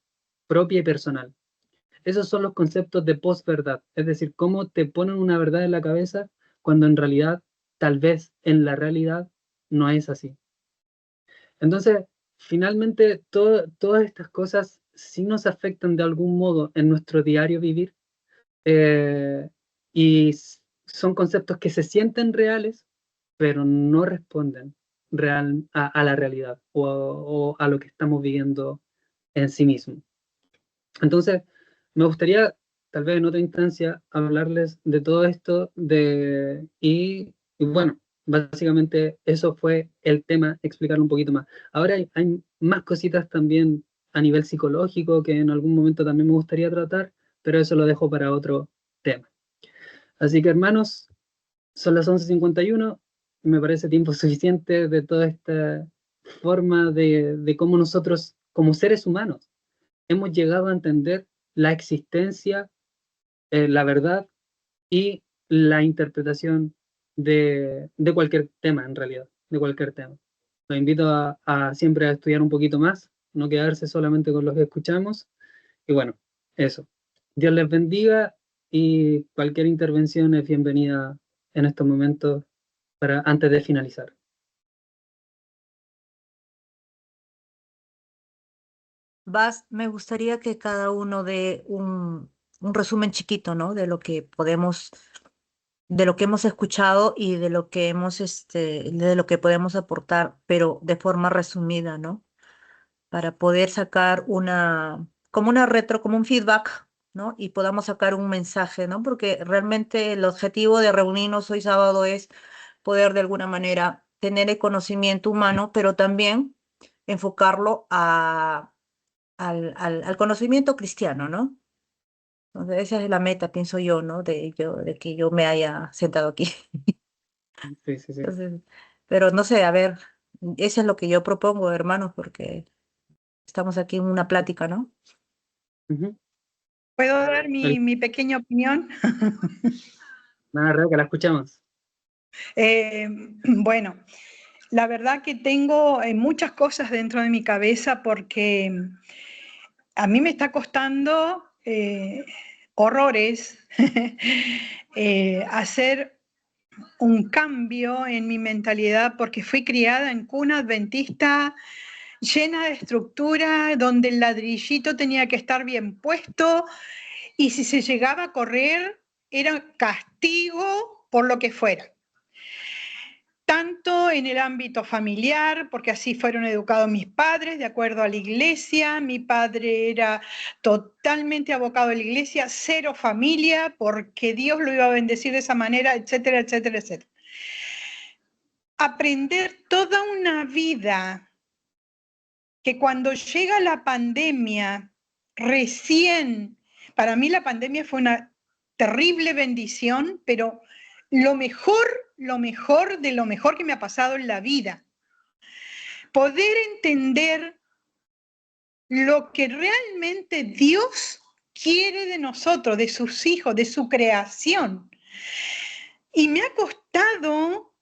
propia y personal. Esos son los conceptos de posverdad, es decir, cómo te ponen una verdad en la cabeza cuando en realidad, tal vez en la realidad, no es así. Entonces, finalmente, todas estas cosas sí nos afectan de algún modo en nuestro diario vivir, eh, y son conceptos que se sienten reales, pero no responden a la realidad o a lo que estamos viviendo en sí mismo. Entonces, me gustaría, tal vez en otra instancia, hablarles de todo esto y bueno, básicamente eso fue el tema, explicarlo un poquito más. Ahora hay más cositas también a nivel psicológico que en algún momento también me gustaría tratar, pero eso lo dejo para otro tema. Así que hermanos, son las 11:51, me parece tiempo suficiente de toda esta forma de cómo nosotros, como seres humanos, hemos llegado a entender la existencia, la verdad y la interpretación de cualquier tema, en realidad, de cualquier tema. Los invito a siempre a estudiar un poquito más, no quedarse solamente con lo que escuchamos. Y bueno, eso. Dios les bendiga y cualquier intervención es bienvenida en estos momentos antes de finalizar. Me gustaría que cada uno dé un resumen chiquito, ¿no? De lo que hemos escuchado y de lo que de lo que podemos aportar, pero de forma resumida, ¿no? Para poder sacar como una como un feedback, ¿no? Y podamos sacar un mensaje, ¿no? Porque realmente el objetivo de reunirnos hoy sábado es poder de alguna manera tener el conocimiento humano, pero también enfocarlo al conocimiento cristiano, ¿no? Entonces, esa es la meta, pienso yo, ¿no? De que yo me haya sentado aquí. Sí, sí, sí. Entonces, pero no sé, a ver, eso es lo que yo propongo, hermanos, porque estamos aquí en una plática, ¿no? Ujú. ¿Puedo dar mi pequeña opinión? Nada, Rebeca, la escuchamos. Bueno, la verdad que tengo muchas cosas dentro de mi cabeza porque a mí me está costando horrores hacer un cambio en mi mentalidad porque fui criada en cuna adventista llena de estructura, donde el ladrillito tenía que estar bien puesto y si se llegaba a correr era castigo por lo que fuera. Tanto en el ámbito familiar, porque así fueron educados mis padres, de acuerdo a la iglesia. Mi padre era totalmente abocado a la iglesia, cero familia, porque Dios lo iba a bendecir de esa manera, etcétera, etcétera, etcétera. Aprender toda una vida que cuando llega la pandemia, recién, para mí la pandemia fue una terrible bendición, pero lo mejor de lo mejor que me ha pasado en la vida. Poder entender lo que realmente Dios quiere de nosotros, de sus hijos, de su creación. Y me ha costado,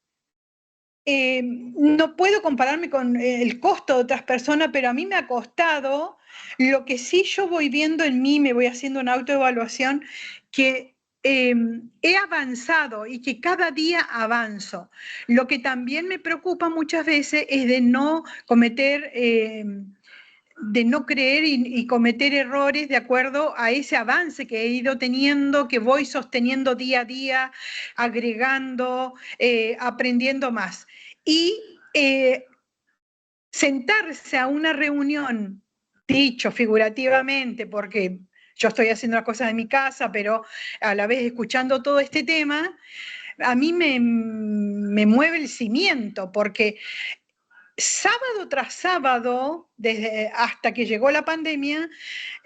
no puedo compararme con el costo de otras personas, pero a mí me ha costado, lo que sí yo voy viendo en mí, me voy haciendo una autoevaluación, que he avanzado y que cada día avanzo. Lo que también me preocupa muchas veces es de no cometer, de no creer y cometer errores de acuerdo a ese avance que he ido teniendo, que voy sosteniendo día a día, agregando, aprendiendo más. Y sentarse a una reunión, dicho figurativamente, porque yo estoy haciendo las cosas de mi casa, pero a la vez escuchando todo este tema, a mí me mueve el cimiento, porque sábado tras sábado, desde hasta que llegó la pandemia,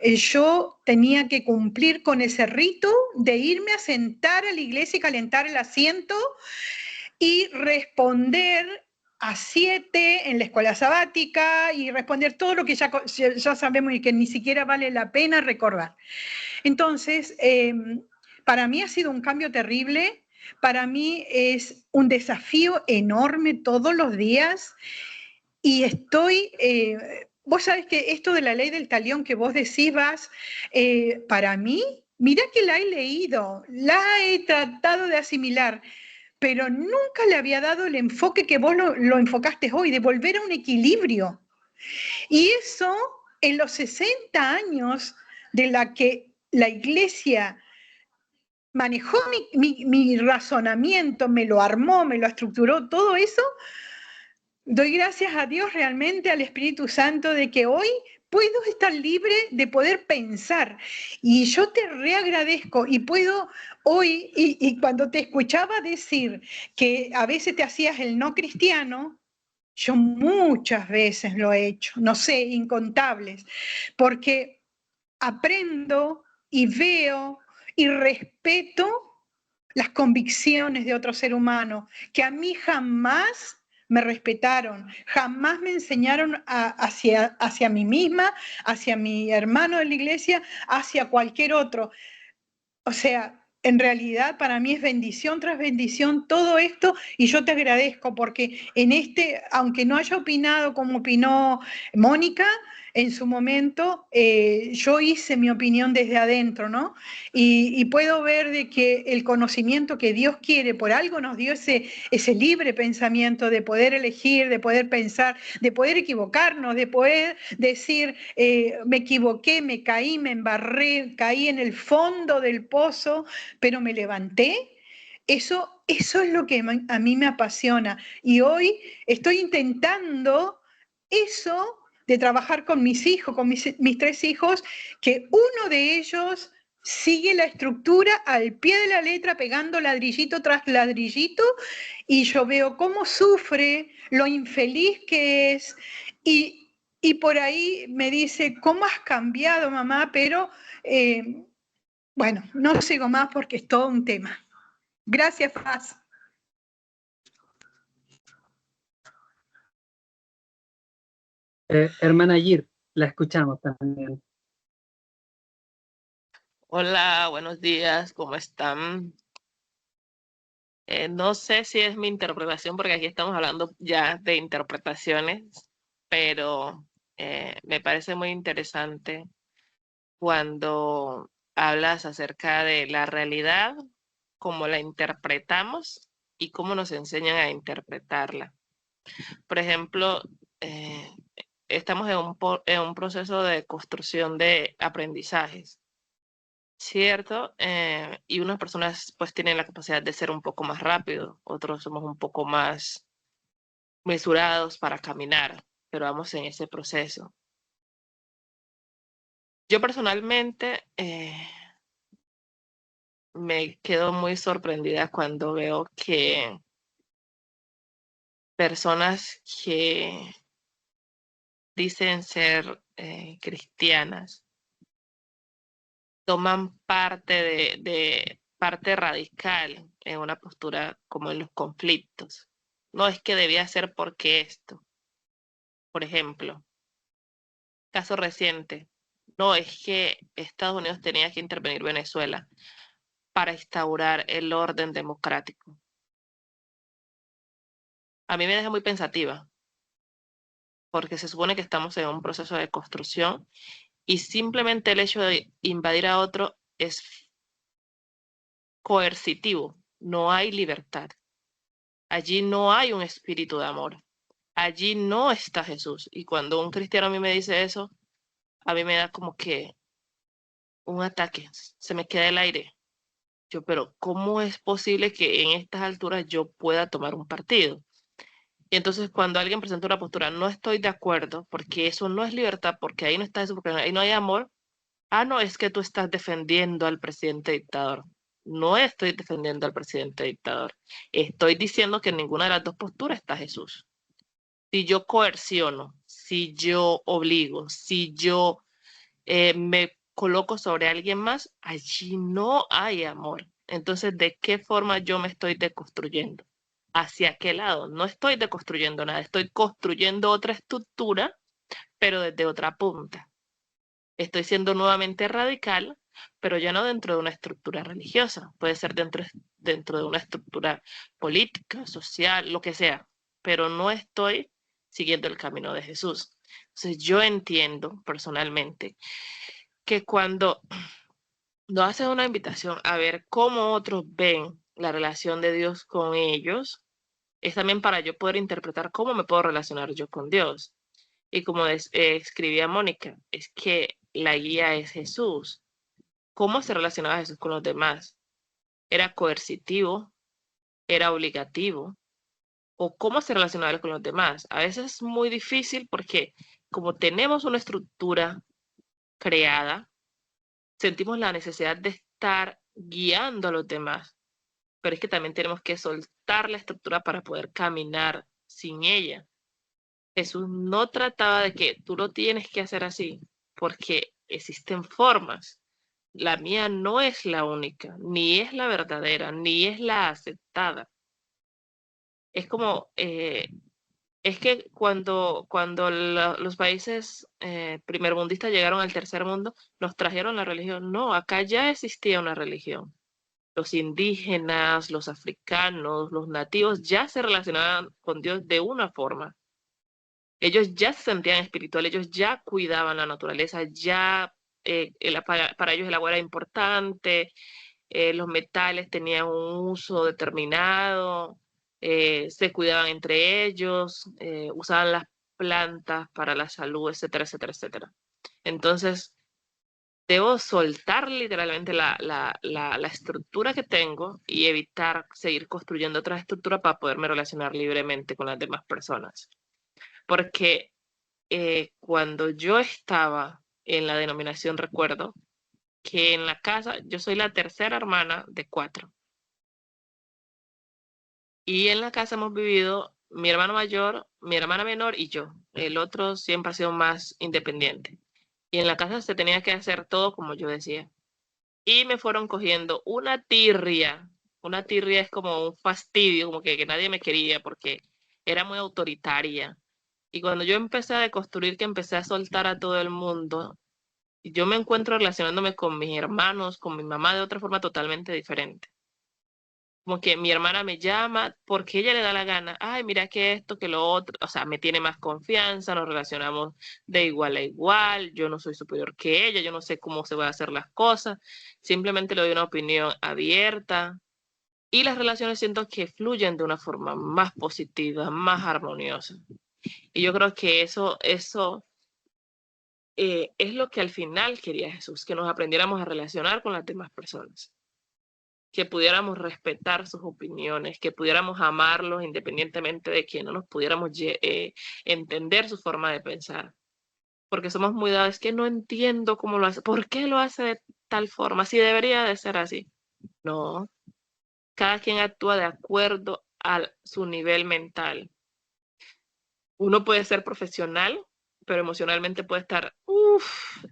yo tenía que cumplir con ese rito de irme a sentar a la iglesia y calentar el asiento y responder a 7 en la escuela sabática y responder todo lo que ya sabemos y que ni siquiera vale la pena recordar. Entonces, para mí ha sido un cambio terrible, para mí es un desafío enorme todos los días y estoy... vos sabés que esto de la ley del talión que vos decís, para mí, mirá que la he leído, la he tratado de asimilar, pero nunca le había dado el enfoque que vos lo enfocaste hoy, de volver a un equilibrio. Y eso, en los 60 años de la que la iglesia manejó mi razonamiento, me lo armó, me lo estructuró, todo eso, doy gracias a Dios realmente, al Espíritu Santo, de que hoy puedo estar libre de poder pensar. Y yo te reagradezco y puedo hoy, y cuando te escuchaba decir que a veces te hacías el no cristiano, yo muchas veces lo he hecho, no sé, incontables, porque aprendo y veo y respeto las convicciones de otro ser humano, que a mí jamás me respetaron, jamás me enseñaron hacia mí misma, hacia mi hermano de la iglesia, hacia cualquier otro. O sea, en realidad para mí es bendición tras bendición todo esto y yo te agradezco porque en aunque no haya opinado como opinó Mónica, en su momento yo hice mi opinión desde adentro, ¿no? Y puedo ver de que el conocimiento que Dios quiere, por algo nos dio ese libre pensamiento de poder elegir, de poder pensar, de poder equivocarnos, de poder decir, me equivoqué, me caí, me embarré, caí en el fondo del pozo, pero me levanté. Eso es lo que a mí me apasiona. Y hoy estoy intentando eso de trabajar con mis hijos, con mis 3 hijos, que uno de ellos sigue la estructura al pie de la letra, pegando ladrillito tras ladrillito, y yo veo cómo sufre, lo infeliz que es, y por ahí me dice, ¿cómo has cambiado, mamá? Pero, bueno, no sigo más porque es todo un tema. Gracias, Paz. Hermana Gir, la escuchamos también. Hola, buenos días, ¿cómo están? No sé si es mi interpretación, porque aquí estamos hablando ya de interpretaciones, pero me parece muy interesante cuando hablas acerca de la realidad, cómo la interpretamos y cómo nos enseñan a interpretarla. Por ejemplo, estamos en un proceso de construcción de aprendizajes. ¿Cierto? Y unas personas pues tienen la capacidad de ser un poco más rápido, otros somos un poco más mesurados para caminar, pero vamos en ese proceso. Yo personalmente me quedo muy sorprendida cuando veo que personas que dicen ser cristianas toman parte de parte radical en una postura como en los conflictos. No es que debía ser porque esto. Por ejemplo, caso reciente. No es que Estados Unidos tenía que intervenir Venezuela para instaurar el orden democrático. A mí me deja muy pensativa, porque se supone que estamos en un proceso de construcción y simplemente el hecho de invadir a otro es coercitivo. No hay libertad. Allí no hay un espíritu de amor. Allí no está Jesús. Y cuando un cristiano a mí me dice eso, a mí me da como que un ataque. Se me queda el aire. Yo, pero ¿cómo es posible que en estas alturas yo pueda tomar un partido? Y entonces cuando alguien presenta una postura, no estoy de acuerdo, porque eso no es libertad, porque ahí no está eso, porque ahí no hay amor. Ah, no, es que tú estás defendiendo al presidente dictador. No estoy defendiendo al presidente dictador. Estoy diciendo que en ninguna de las dos posturas está Jesús. Si yo coerciono, si yo obligo, si yo me coloco sobre alguien más, allí no hay amor. Entonces, ¿de qué forma yo me estoy deconstruyendo? ¿Hacia qué lado? No estoy deconstruyendo nada, estoy construyendo otra estructura, pero desde otra punta. Estoy siendo nuevamente radical, pero ya no dentro de una estructura religiosa, puede ser dentro de una estructura política, social, lo que sea, pero no estoy siguiendo el camino de Jesús. Entonces, yo entiendo personalmente que cuando nos hacen una invitación a ver cómo otros ven la relación de Dios con ellos, es también para yo poder interpretar cómo me puedo relacionar yo con Dios. Y como escribía Mónica, es que la guía es Jesús. ¿Cómo se relacionaba Jesús con los demás? ¿Era coercitivo? ¿Era obligativo? ¿O cómo se relacionaba él con los demás? A veces es muy difícil porque como tenemos una estructura creada, sentimos la necesidad de estar guiando a los demás, pero es que también tenemos que soltar la estructura para poder caminar sin ella. Jesús no trataba de que tú lo tienes que hacer así, porque existen formas. La mía no es la única, ni es la verdadera, ni es la aceptada. Es como, es que cuando los países primermundistas llegaron al tercer mundo, nos trajeron la religión. No, acá ya existía una religión. Los indígenas, los africanos, los nativos ya se relacionaban con Dios de una forma. Ellos ya se sentían espirituales, ellos ya cuidaban la naturaleza, ya para ellos el agua era importante, los metales tenían un uso determinado, se cuidaban entre ellos, usaban las plantas para la salud, etcétera, etcétera, etcétera. Entonces, debo soltar literalmente la estructura que tengo y evitar seguir construyendo otra estructura para poderme relacionar libremente con las demás personas. Porque cuando yo estaba en la denominación Recuerdo, que en la casa yo soy la tercera hermana de 4. Y en la casa hemos vivido mi hermano mayor, mi hermana menor y yo. El otro siempre ha sido más independiente. Y en la casa se tenía que hacer todo como yo decía. Y me fueron cogiendo una tirria. Una tirria es como un fastidio, como que nadie me quería porque era muy autoritaria. Y cuando yo empecé a deconstruir, que empecé a soltar a todo el mundo, yo me encuentro relacionándome con mis hermanos, con mi mamá de otra forma totalmente diferente. Como que mi hermana me llama porque ella le da la gana. Ay, mira que esto, que lo otro. O sea, me tiene más confianza, nos relacionamos de igual a igual. Yo no soy superior que ella, yo no sé cómo se van a hacer las cosas. Simplemente le doy una opinión abierta. Y las relaciones siento que fluyen de una forma más positiva, más armoniosa. Y yo creo que eso es lo que al final quería Jesús, que nos aprendiéramos a relacionar con las demás personas, que pudiéramos respetar sus opiniones, que pudiéramos amarlos independientemente de que no nos pudiéramos entender su forma de pensar. Porque somos muy dados, es que no entiendo cómo lo hace, ¿por qué lo hace de tal forma? Si debería de ser así. No, cada quien actúa de acuerdo a su nivel mental. Uno puede ser profesional, pero emocionalmente puede estar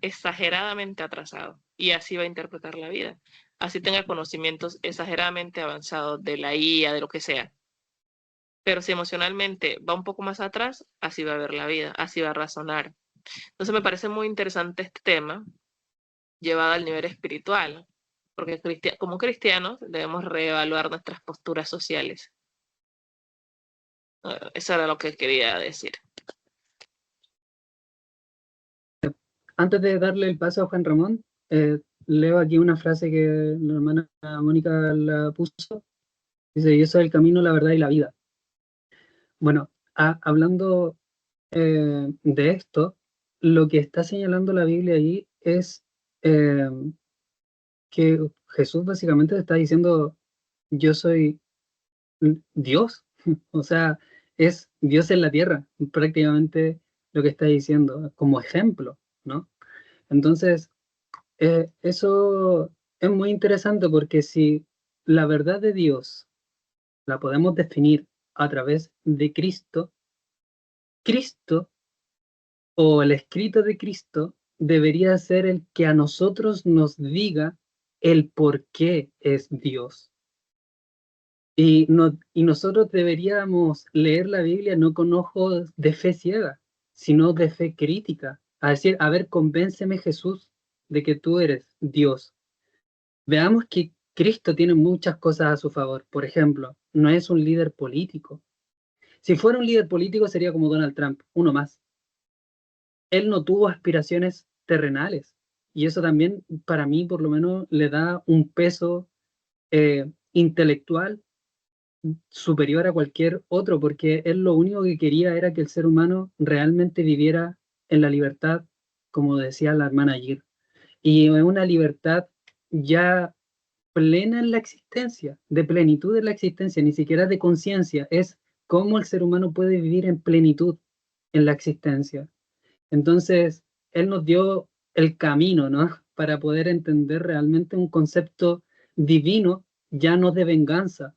exageradamente atrasado y así va a interpretar la vida. Así tenga conocimientos exageradamente avanzados de la IA, de lo que sea. Pero si emocionalmente va un poco más atrás, así va a ver la vida, así va a razonar. Entonces me parece muy interesante este tema llevado al nivel espiritual, porque como cristianos debemos reevaluar nuestras posturas sociales. Eso era lo que quería decir. Antes de darle el paso a Juan Ramón, leo aquí una frase que la hermana Mónica la puso. Dice, yo soy el camino, la verdad y la vida. Bueno, hablando de esto, lo que está señalando la Biblia ahí es que Jesús básicamente te está diciendo, yo soy Dios. O sea, es Dios en la tierra, prácticamente lo que está diciendo, como ejemplo, ¿no? Entonces, eso es muy interesante porque si la verdad de Dios la podemos definir a través de Cristo, Cristo o el escrito de Cristo debería ser el que a nosotros nos diga el por qué es Dios. Y nosotros deberíamos leer la Biblia no con ojos de fe ciega, sino de fe crítica. A decir, a ver, convénceme, Jesús, de que tú eres Dios. Veamos que Cristo tiene muchas cosas a su favor. Por ejemplo, no es un líder político. Si fuera un líder político sería como Donald Trump, uno más. Él no tuvo aspiraciones terrenales. Y eso también, para mí, por lo menos, le da un peso intelectual superior a cualquier otro, porque él lo único que quería era que el ser humano realmente viviera en la libertad, como decía la hermana Gir, y en una libertad ya plena en la existencia, de plenitud en la existencia, ni siquiera de conciencia, es cómo el ser humano puede vivir en plenitud en la existencia. Entonces, él nos dio el camino, ¿no? Para poder entender realmente un concepto divino, ya no de venganza,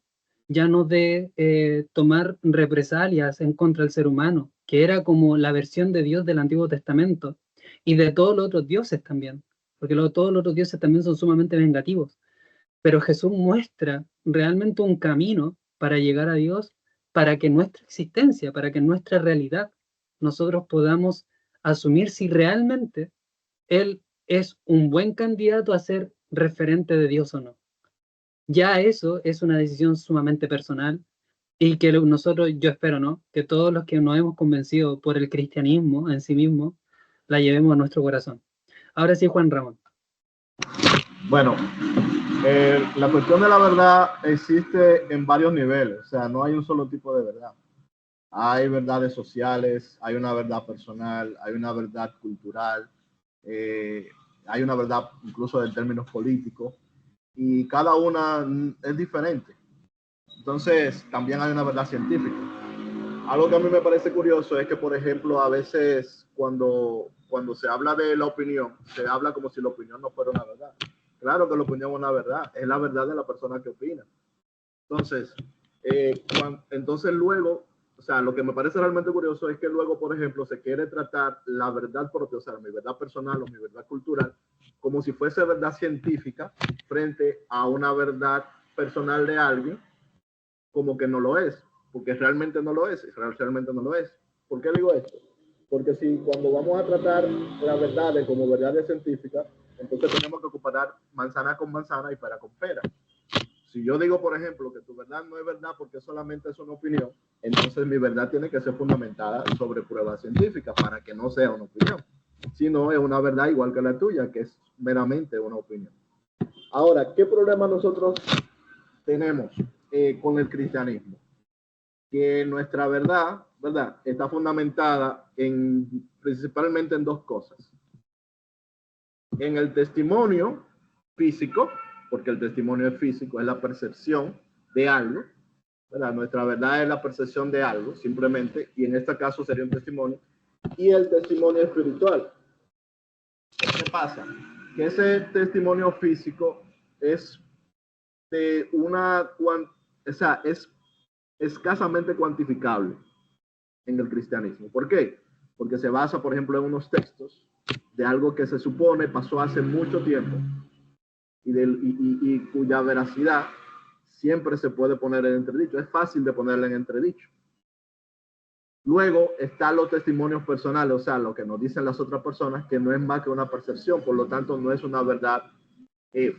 ya no de tomar represalias en contra del ser humano, que era como la versión de Dios del Antiguo Testamento y de todos los otros dioses también, porque todos los otros dioses también son sumamente vengativos. Pero Jesús muestra realmente un camino para llegar a Dios, para que nuestra existencia, para que nuestra realidad, nosotros podamos asumir si realmente Él es un buen candidato a ser referente de Dios o no. Ya eso es una decisión sumamente personal y que nosotros, yo espero, ¿no? Que todos los que nos hemos convencido por el cristianismo en sí mismo, la llevemos a nuestro corazón. Ahora sí, Juan Ramón. Bueno, la cuestión de la verdad existe en varios niveles, o sea, no hay un solo tipo de verdad. Hay verdades sociales, hay una verdad personal, hay una verdad cultural, hay una verdad incluso en términos políticos, y cada una es diferente. Entonces, también hay una verdad científica. Algo que a mí me parece curioso es que, por ejemplo, a veces cuando cuando se habla de la opinión, se habla como si la opinión no fuera una verdad. Claro que la opinión es una verdad, es la verdad de la persona que opina. Entonces, entonces luego, o sea, lo que me parece realmente curioso es que luego, por ejemplo, se quiere tratar la verdad propia, o sea, mi verdad personal o mi verdad cultural, como si fuese verdad científica frente a una verdad personal de alguien, como que no lo es, porque realmente no lo es, realmente no lo es. ¿Por qué digo esto? Porque si cuando vamos a tratar las verdades como verdades científicas, entonces tenemos que comparar manzana con manzana y pera con pera. Si yo digo, por ejemplo, que tu verdad no es verdad porque solamente es una opinión, entonces mi verdad tiene que ser fundamentada sobre pruebas científicas para que no sea una opinión. Si no, es una verdad igual que la tuya, que es meramente una opinión. Ahora, ¿qué problema nosotros tenemos con el cristianismo? Que nuestra verdad, está fundamentada principalmente en dos cosas. En el testimonio físico, porque el testimonio es físico, es la percepción de algo, ¿verdad? Nuestra verdad es la percepción de algo, simplemente, y en este caso sería un testimonio, y el testimonio espiritual. ¿Qué pasa? Que ese testimonio físico es de es escasamente cuantificable en el cristianismo. ¿Por qué? Porque se basa, por ejemplo, en unos textos de algo que se supone pasó hace mucho tiempo y cuya veracidad siempre se puede poner en entredicho. Es fácil de ponerla en entredicho. Luego están los testimonios personales, o sea, lo que nos dicen las otras personas, que no es más que una percepción, por lo tanto no es una verdad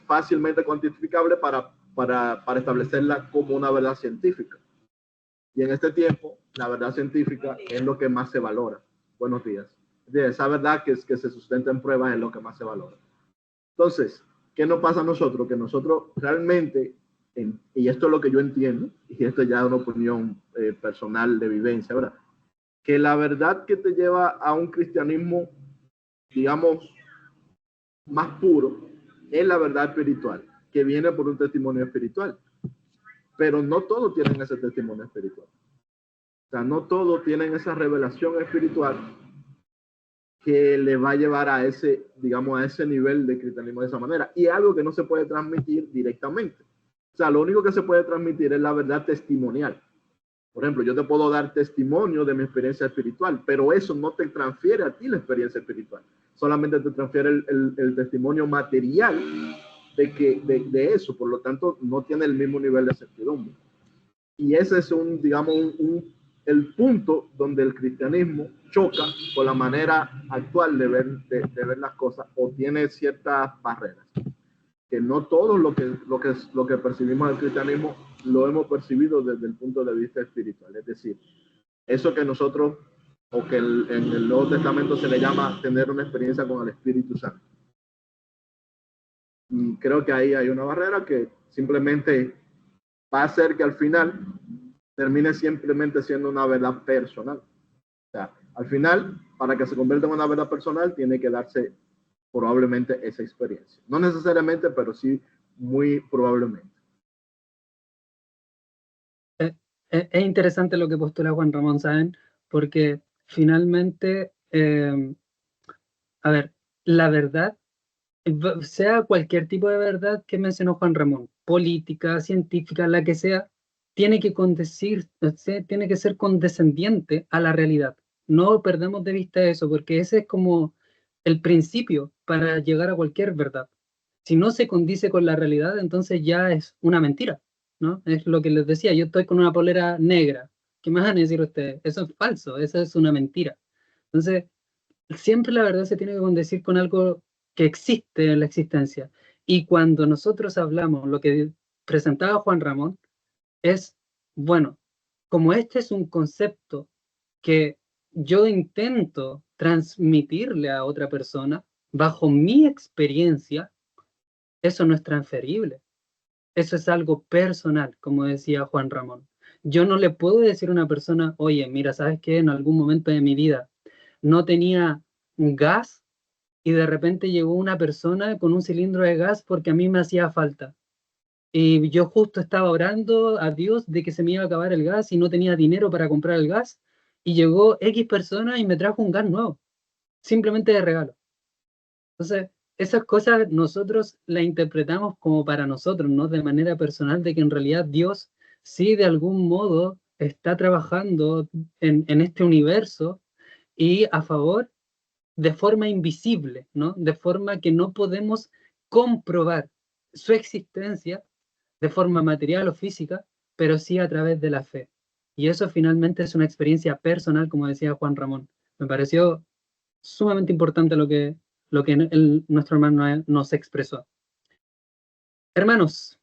fácilmente cuantificable para establecerla como una verdad científica. Y en este tiempo, la verdad científica es lo que más se valora. Buenos días. Esa verdad que se sustenta en pruebas es lo que más se valora. Entonces, ¿qué nos pasa a nosotros? Que nosotros realmente, y esto es lo que yo entiendo, y esto ya es una opinión personal de vivencia, ¿verdad? Que la verdad que te lleva a un cristianismo, digamos, más puro, es la verdad espiritual, que viene por un testimonio espiritual. Pero no todos tienen ese testimonio espiritual. O sea, no todos tienen esa revelación espiritual que le va a llevar a ese, digamos, a ese nivel de cristianismo de esa manera. Y algo que no se puede transmitir directamente. O sea, lo único que se puede transmitir es la verdad testimonial. Por ejemplo, yo te puedo dar testimonio de mi experiencia espiritual, pero eso no te transfiere a ti la experiencia espiritual. Solamente te transfiere el testimonio material de eso. Por lo tanto, no tiene el mismo nivel de certidumbre. Y ese es el punto donde el cristianismo choca con la manera actual de ver las cosas, o tiene ciertas barreras. Que no todo lo que percibimos del cristianismo lo hemos percibido desde el punto de vista espiritual. Es decir, eso que nosotros, o que en el Nuevo Testamento se le llama tener una experiencia con el Espíritu Santo. Y creo que ahí hay una barrera que simplemente va a hacer que al final termine simplemente siendo una verdad personal. O sea, al final, para que se convierta en una verdad personal, tiene que darse probablemente esa experiencia. No necesariamente, pero sí muy probablemente. Es interesante lo que postula Juan Ramón, ¿saben? Porque finalmente, a ver, la verdad, sea cualquier tipo de verdad que mencionó Juan Ramón, política, científica, la que sea, tiene que tiene que ser condescendiente a la realidad. No perdamos de vista eso, porque ese es como el principio para llegar a cualquier verdad. Si no se condice con la realidad, entonces ya es una mentira, ¿no? Es lo que les decía, yo estoy con una polera negra. ¿Qué me van a decir ustedes? Eso es falso, eso es una mentira. Entonces, siempre la verdad se tiene que condecir con algo que existe en la existencia. Y cuando nosotros hablamos, lo que presentaba Juan Ramón, es, bueno, como este es un concepto que yo intento transmitirle a otra persona, bajo mi experiencia, eso no es transferible. Eso es algo personal, como decía Juan Ramón. Yo no le puedo decir a una persona, oye, mira, ¿sabes qué? En algún momento de mi vida no tenía gas y de repente llegó una persona con un cilindro de gas porque a mí me hacía falta. Y yo justo estaba orando a Dios de que se me iba a acabar el gas y no tenía dinero para comprar el gas. Y llegó X persona y me trajo un gas nuevo. simplemente de regalo. Entonces, esas cosas nosotros las interpretamos como para nosotros, ¿no? De manera personal, de que en realidad Dios sí de algún modo está trabajando en este universo y a favor de forma invisible, ¿no? De forma que no podemos comprobar su existencia de forma material o física, pero sí a través de la fe. Y eso finalmente es una experiencia personal, como decía Juan Ramón. Me pareció sumamente importante lo que nuestro hermano nos expresó. Hermanos,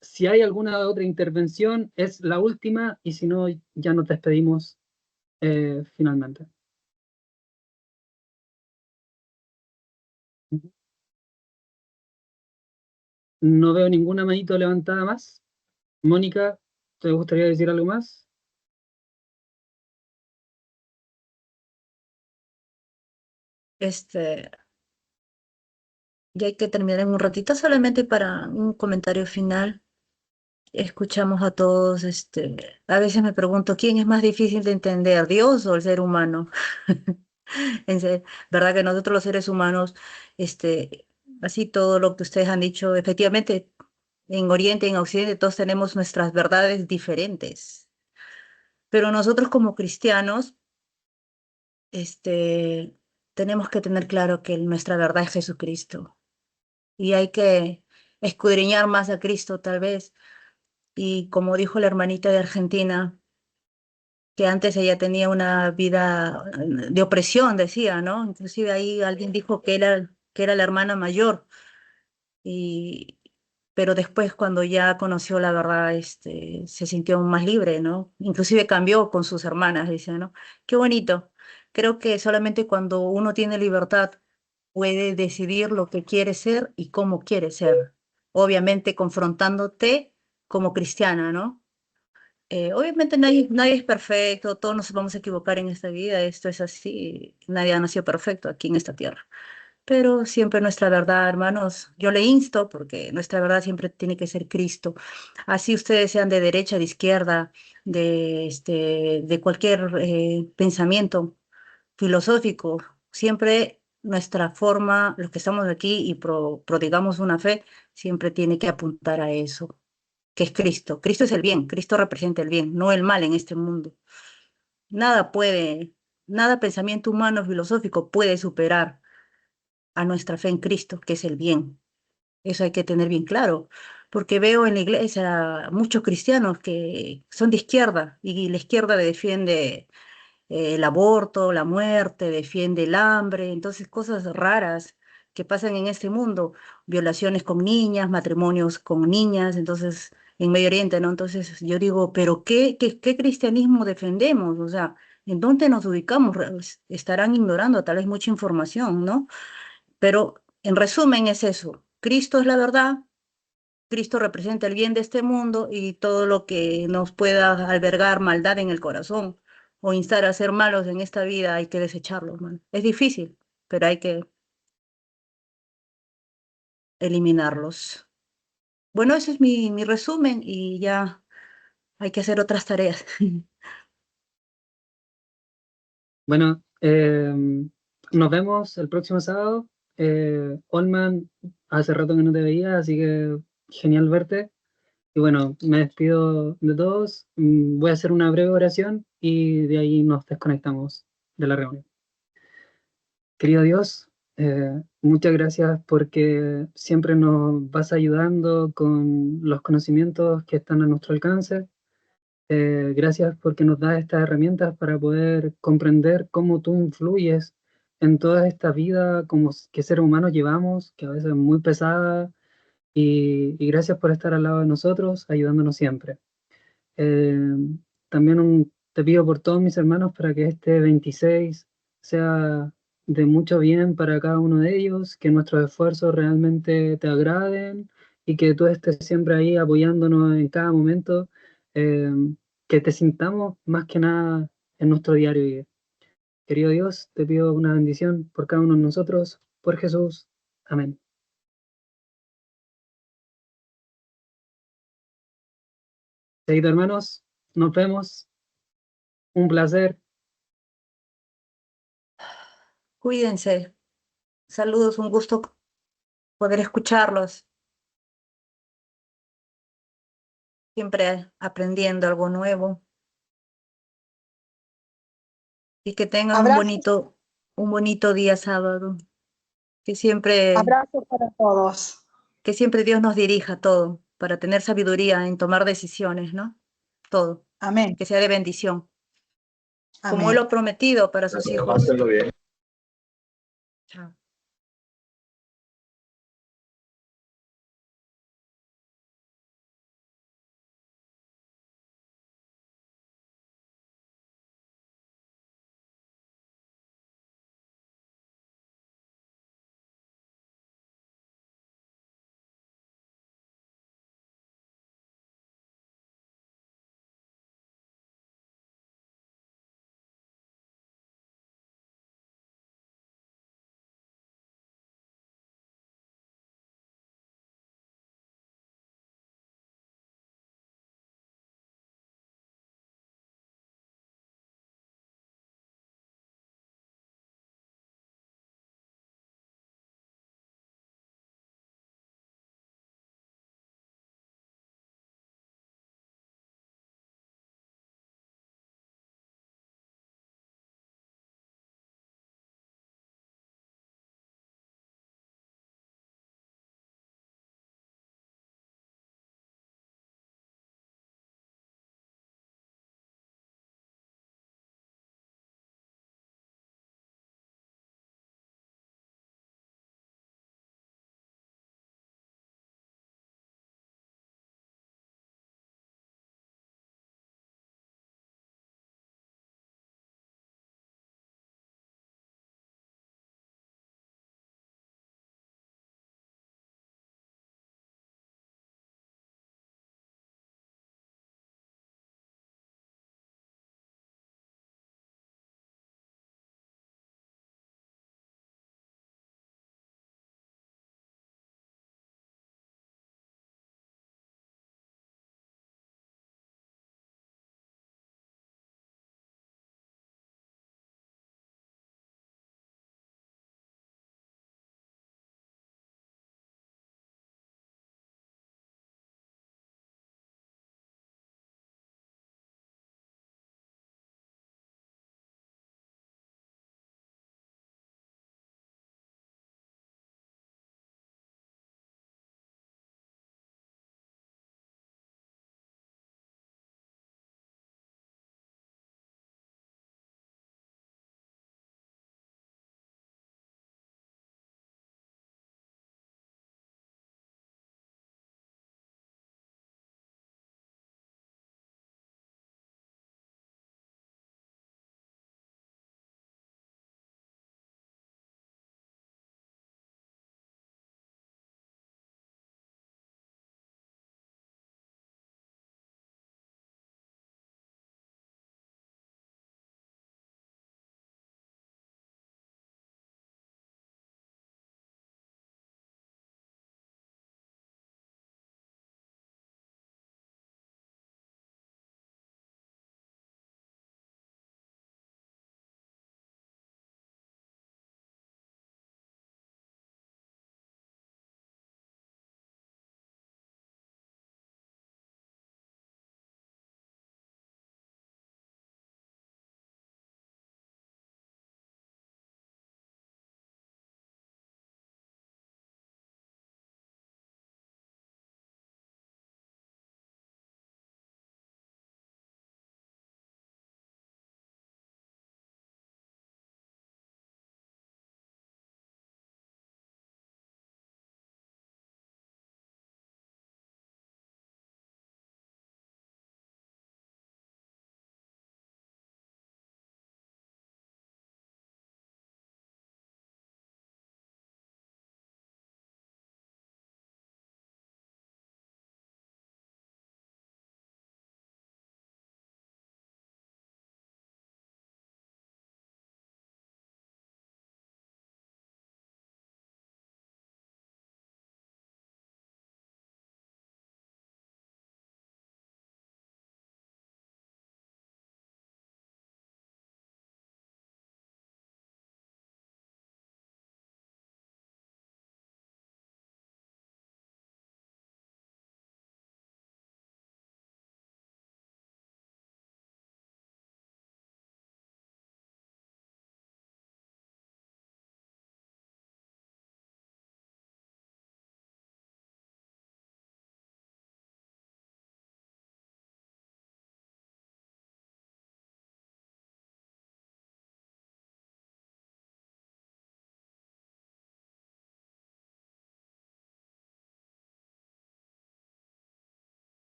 si hay alguna otra intervención, es la última, y si no, ya nos despedimos finalmente. No veo ninguna manito levantada más. Mónica, ¿te gustaría decir algo más? Ya hay que terminar en un ratito, solamente para un comentario final. Escuchamos a todos, a veces me pregunto, ¿quién es más difícil de entender, Dios o el ser humano? Verdad que nosotros los seres humanos, así todo lo que ustedes han dicho, efectivamente, en Oriente, en Occidente, todos tenemos nuestras verdades diferentes. Pero nosotros como cristianos, tenemos que tener claro que nuestra verdad es Jesucristo. Y hay que escudriñar más a Cristo, tal vez. Y como dijo la hermanita de Argentina, que antes ella tenía una vida de opresión, decía, ¿no? Inclusive ahí alguien dijo que era la hermana mayor, y, pero después cuando ya conoció la verdad, se sintió más libre, ¿no? Inclusive cambió con sus hermanas, dice, ¿no? Qué bonito. Creo que solamente cuando uno tiene libertad puede decidir lo que quiere ser y cómo quiere ser. Obviamente confrontándote como cristiana, ¿no? Obviamente nadie es perfecto, todos nos vamos a equivocar en esta vida, esto es así, nadie ha nacido perfecto aquí en esta tierra. Pero siempre nuestra verdad, hermanos, yo le insto porque nuestra verdad siempre tiene que ser Cristo. Así ustedes sean de derecha, de izquierda, de cualquier pensamiento filosófico, siempre nuestra forma, los que estamos aquí y prodigamos una fe, siempre tiene que apuntar a eso, que es Cristo. Cristo es el bien, Cristo representa el bien, no el mal en este mundo. Nada puede, nada pensamiento humano filosófico puede superar a nuestra fe en Cristo, que es el bien. Eso hay que tener bien claro, porque veo en la iglesia muchos cristianos que son de izquierda y la izquierda defiende el aborto, la muerte, defiende el hambre, entonces cosas raras que pasan en este mundo, violaciones con niñas, matrimonios con niñas, entonces en Medio Oriente, ¿no? Entonces yo digo, pero ¿qué cristianismo defendemos? O sea, ¿en dónde nos ubicamos? Estarán ignorando tal vez mucha información, ¿no? Pero en resumen es eso, Cristo es la verdad, Cristo representa el bien de este mundo y todo lo que nos pueda albergar maldad en el corazón o instar a ser malos en esta vida hay que desecharlo, hermano. Es difícil, pero hay que eliminarlos. Bueno, ese es mi resumen y ya hay que hacer otras tareas. Bueno, nos vemos el próximo sábado. Olman, hace rato que no te veía, así que genial verte. Y bueno, me despido de todos. Voy a hacer una breve oración y de ahí nos desconectamos de la reunión. Querido Dios, muchas gracias porque siempre nos vas ayudando con los conocimientos que están a nuestro alcance. Gracias porque nos das estas herramientas para poder comprender cómo tú influyes en toda esta vida como que seres humanos llevamos, que a veces es muy pesada, y gracias por estar al lado de nosotros, ayudándonos siempre. Eh, También te pido por todos mis hermanos para que este 26 sea de mucho bien para cada uno de ellos, que nuestros esfuerzos realmente te agraden y que tú estés siempre ahí apoyándonos en cada momento, eh, que te sintamos más que nada en nuestro diario vivir. Querido Dios, te pido una bendición por cada uno de nosotros, por Jesús. Amén. Seguido, hermanos, nos vemos. Un placer. Cuídense. Saludos, un gusto poder escucharlos. Siempre aprendiendo algo nuevo. Y que tengan Abrazos. un bonito día sábado. Que siempre Abrazos para todos. Dios nos dirija todo, para tener sabiduría en tomar decisiones, ¿no? Todo. Amén. Que sea de bendición. Como Amén. Él lo ha prometido para sus hijos. Pásenlo bien. Chao.